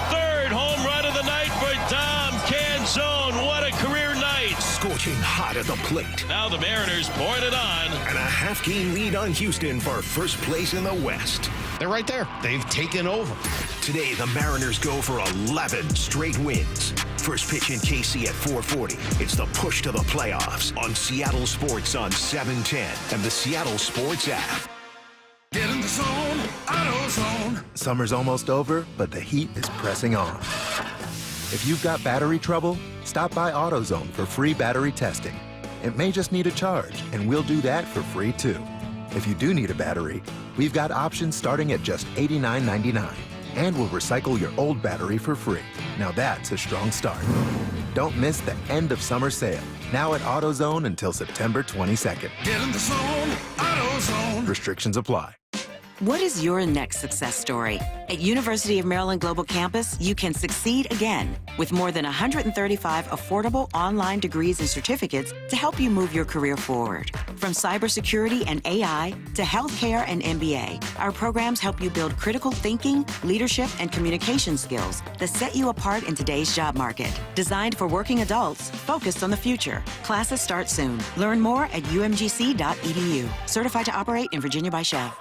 Third home run of the night for Dom Canzone. What a career night. Scorching hot at the plate. Now the Mariners pouring it on. And a half-game lead on Houston for first place in the West. They're right there. They've taken over. Today, the Mariners go for 11 straight wins. First pitch in KC at 4:40. It's the push to the playoffs on Seattle Sports on 710 and the Seattle Sports app. Get in the zone, AutoZone. Summer's almost over, but the heat is pressing on. If you've got battery trouble, stop by AutoZone for free battery testing. It may just need a charge, and we'll do that for free too. If you do need a battery, we've got options starting at just $89.99. And we'll recycle your old battery for free. Now that's a strong start. Don't miss the end of summer sale. Now at AutoZone until September 22nd. Get in the zone, AutoZone. Restrictions apply. What is your next success story? At University of Maryland Global Campus, you can succeed again with more than 135 affordable online degrees and certificates to help you move your career forward. From cybersecurity and AI to healthcare and MBA, our programs help you build critical thinking, leadership, and communication skills that set you apart in today's job market. Designed for working adults, focused on the future. Classes start soon. Learn more at umgc.edu. Certified to operate in Virginia by Chev.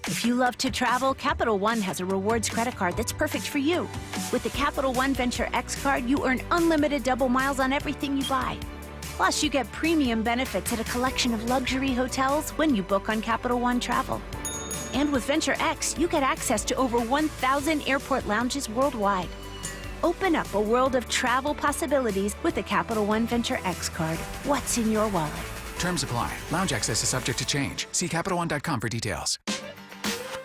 If you love to travel, Capital One has a rewards credit card that's perfect for you. With the Capital One Venture X card, you earn unlimited double miles on everything you buy. Plus, you get premium benefits at a collection of luxury hotels when you book on Capital One Travel. And with Venture X, you get access to over 1,000 airport lounges worldwide. Open up a world of travel possibilities with the Capital One Venture X card. What's in your wallet? Terms apply. Lounge access is subject to change. See CapitalOne.com for details.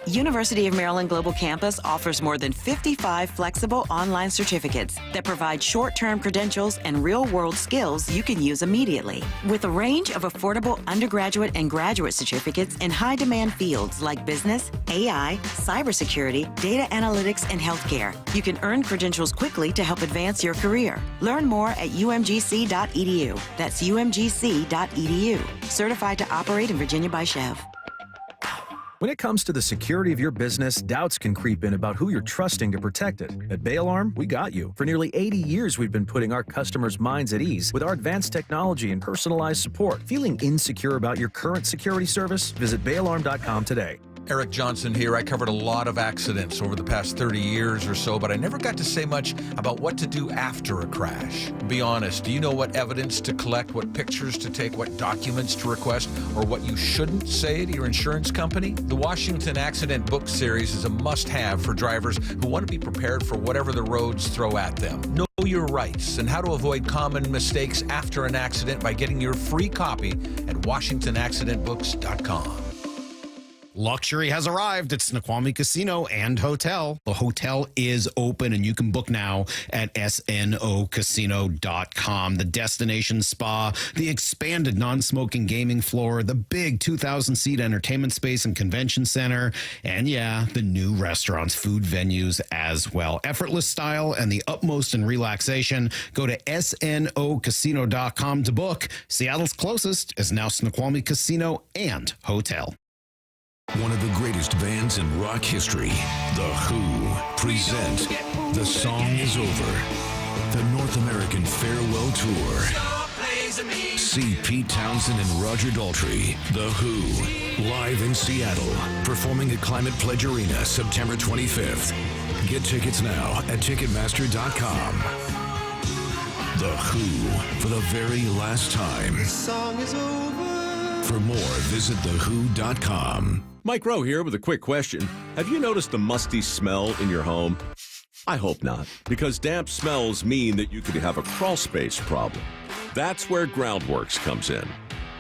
University of Maryland Global Campus offers more than 55 flexible online certificates that provide short-term credentials and real-world skills you can use immediately. With a range of affordable undergraduate and graduate certificates in high-demand fields like business, AI, cybersecurity, data analytics, and healthcare, you can earn credentials quickly to help advance your career. Learn more at umgc.edu. That's umgc.edu. Certified to operate in Virginia by Chev. When it comes to the security of your business, doubts can creep in about who you're trusting to protect it. At Bail Arm, we got you. For nearly 80 years, we've been putting our customers' minds at ease with our advanced technology and personalized support. Feeling insecure about your current security service? Visit bailarm.com today. Eric Johnson here. I covered a lot of accidents over the past 30 years or so, but I never got to say much about what to do after a crash. Be honest, do you know what evidence to collect, what pictures to take, what documents to request, or what you shouldn't say to your insurance company? The Washington Accident Book Series is a must-have for drivers who want to be prepared for whatever the roads throw at them. Know your rights and how to avoid common mistakes after an accident by getting your free copy at WashingtonAccidentBooks.com. Luxury has arrived at Snoqualmie Casino and Hotel. The hotel is open and you can book now at snocasino.com. The destination spa, the expanded non-smoking gaming floor, the big 2,000-seat entertainment space and convention center, and yeah, the new restaurants, food venues as well. Effortless style and the utmost in relaxation. Go to snocasino.com to book. Seattle's closest is now Snoqualmie Casino and Hotel. One of the greatest bands in rock history, The Who, present The Song Is Over, the North American Farewell Tour. See Pete Townsend and Roger Daltrey, The Who, live in Seattle, performing at Climate Pledge Arena September 25th. Get tickets now at Ticketmaster.com. The Who, for the very last time. This song is over. For more, visit thewho.com. Mike Rowe here with a quick question. Have you noticed the musty smell in your home? I hope not, because damp smells mean that you could have a crawl space problem. That's where Groundworks comes in.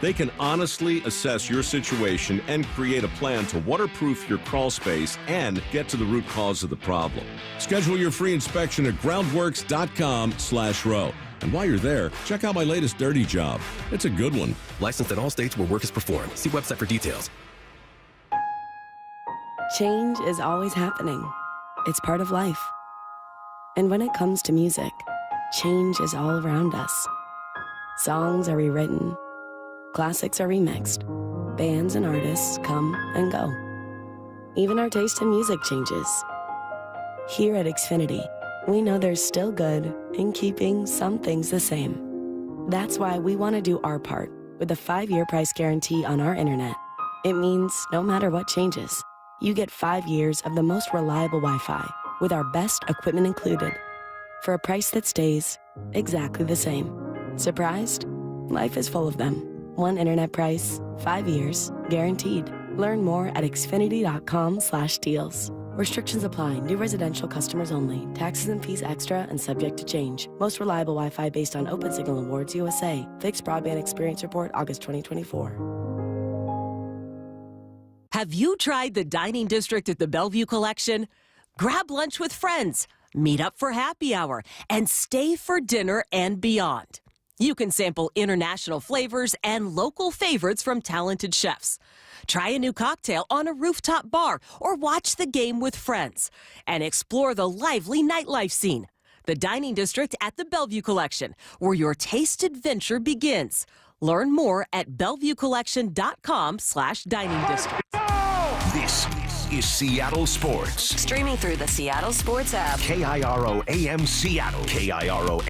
They can honestly assess your situation and create a plan to waterproof your crawl space and get to the root cause of the problem. Schedule your free inspection at groundworks.com/row. And while you're there, check out my latest dirty job. It's a good one. Licensed in all states where work is performed. See website for details. Change is always happening. It's part of life. And when it comes to music, change is all around us. Songs are rewritten. Classics are remixed. Bands and artists come and go. Even our taste in music changes. Here at Xfinity, we know there's still good in keeping some things the same. That's why we want to do our part with a 5-year price guarantee on our internet. It means no matter what changes, you get 5 years of the most reliable Wi-Fi with our best equipment included for a price that stays exactly the same. Surprised? Life is full of them. One internet price, 5 years, guaranteed. Learn more at xfinity.com/deals. Restrictions apply. New residential customers only. Taxes and fees extra and subject to change. Most reliable Wi-Fi based on Open Signal Awards USA. Fixed Broadband Experience Report, August 2024. Have you tried the dining district at the Bellevue Collection? Grab lunch with friends, meet up for happy hour, and stay for dinner and beyond. You can sample international flavors and local favorites from talented chefs. Try a new cocktail on a rooftop bar or watch the game with friends. And explore the lively nightlife scene. The Dining District at the Bellevue Collection, where your taste adventure begins. Learn more at BellevueCollection.com/dining district. This is Seattle Sports. Streaming through the Seattle Sports app. KIRO AM Seattle. KIRO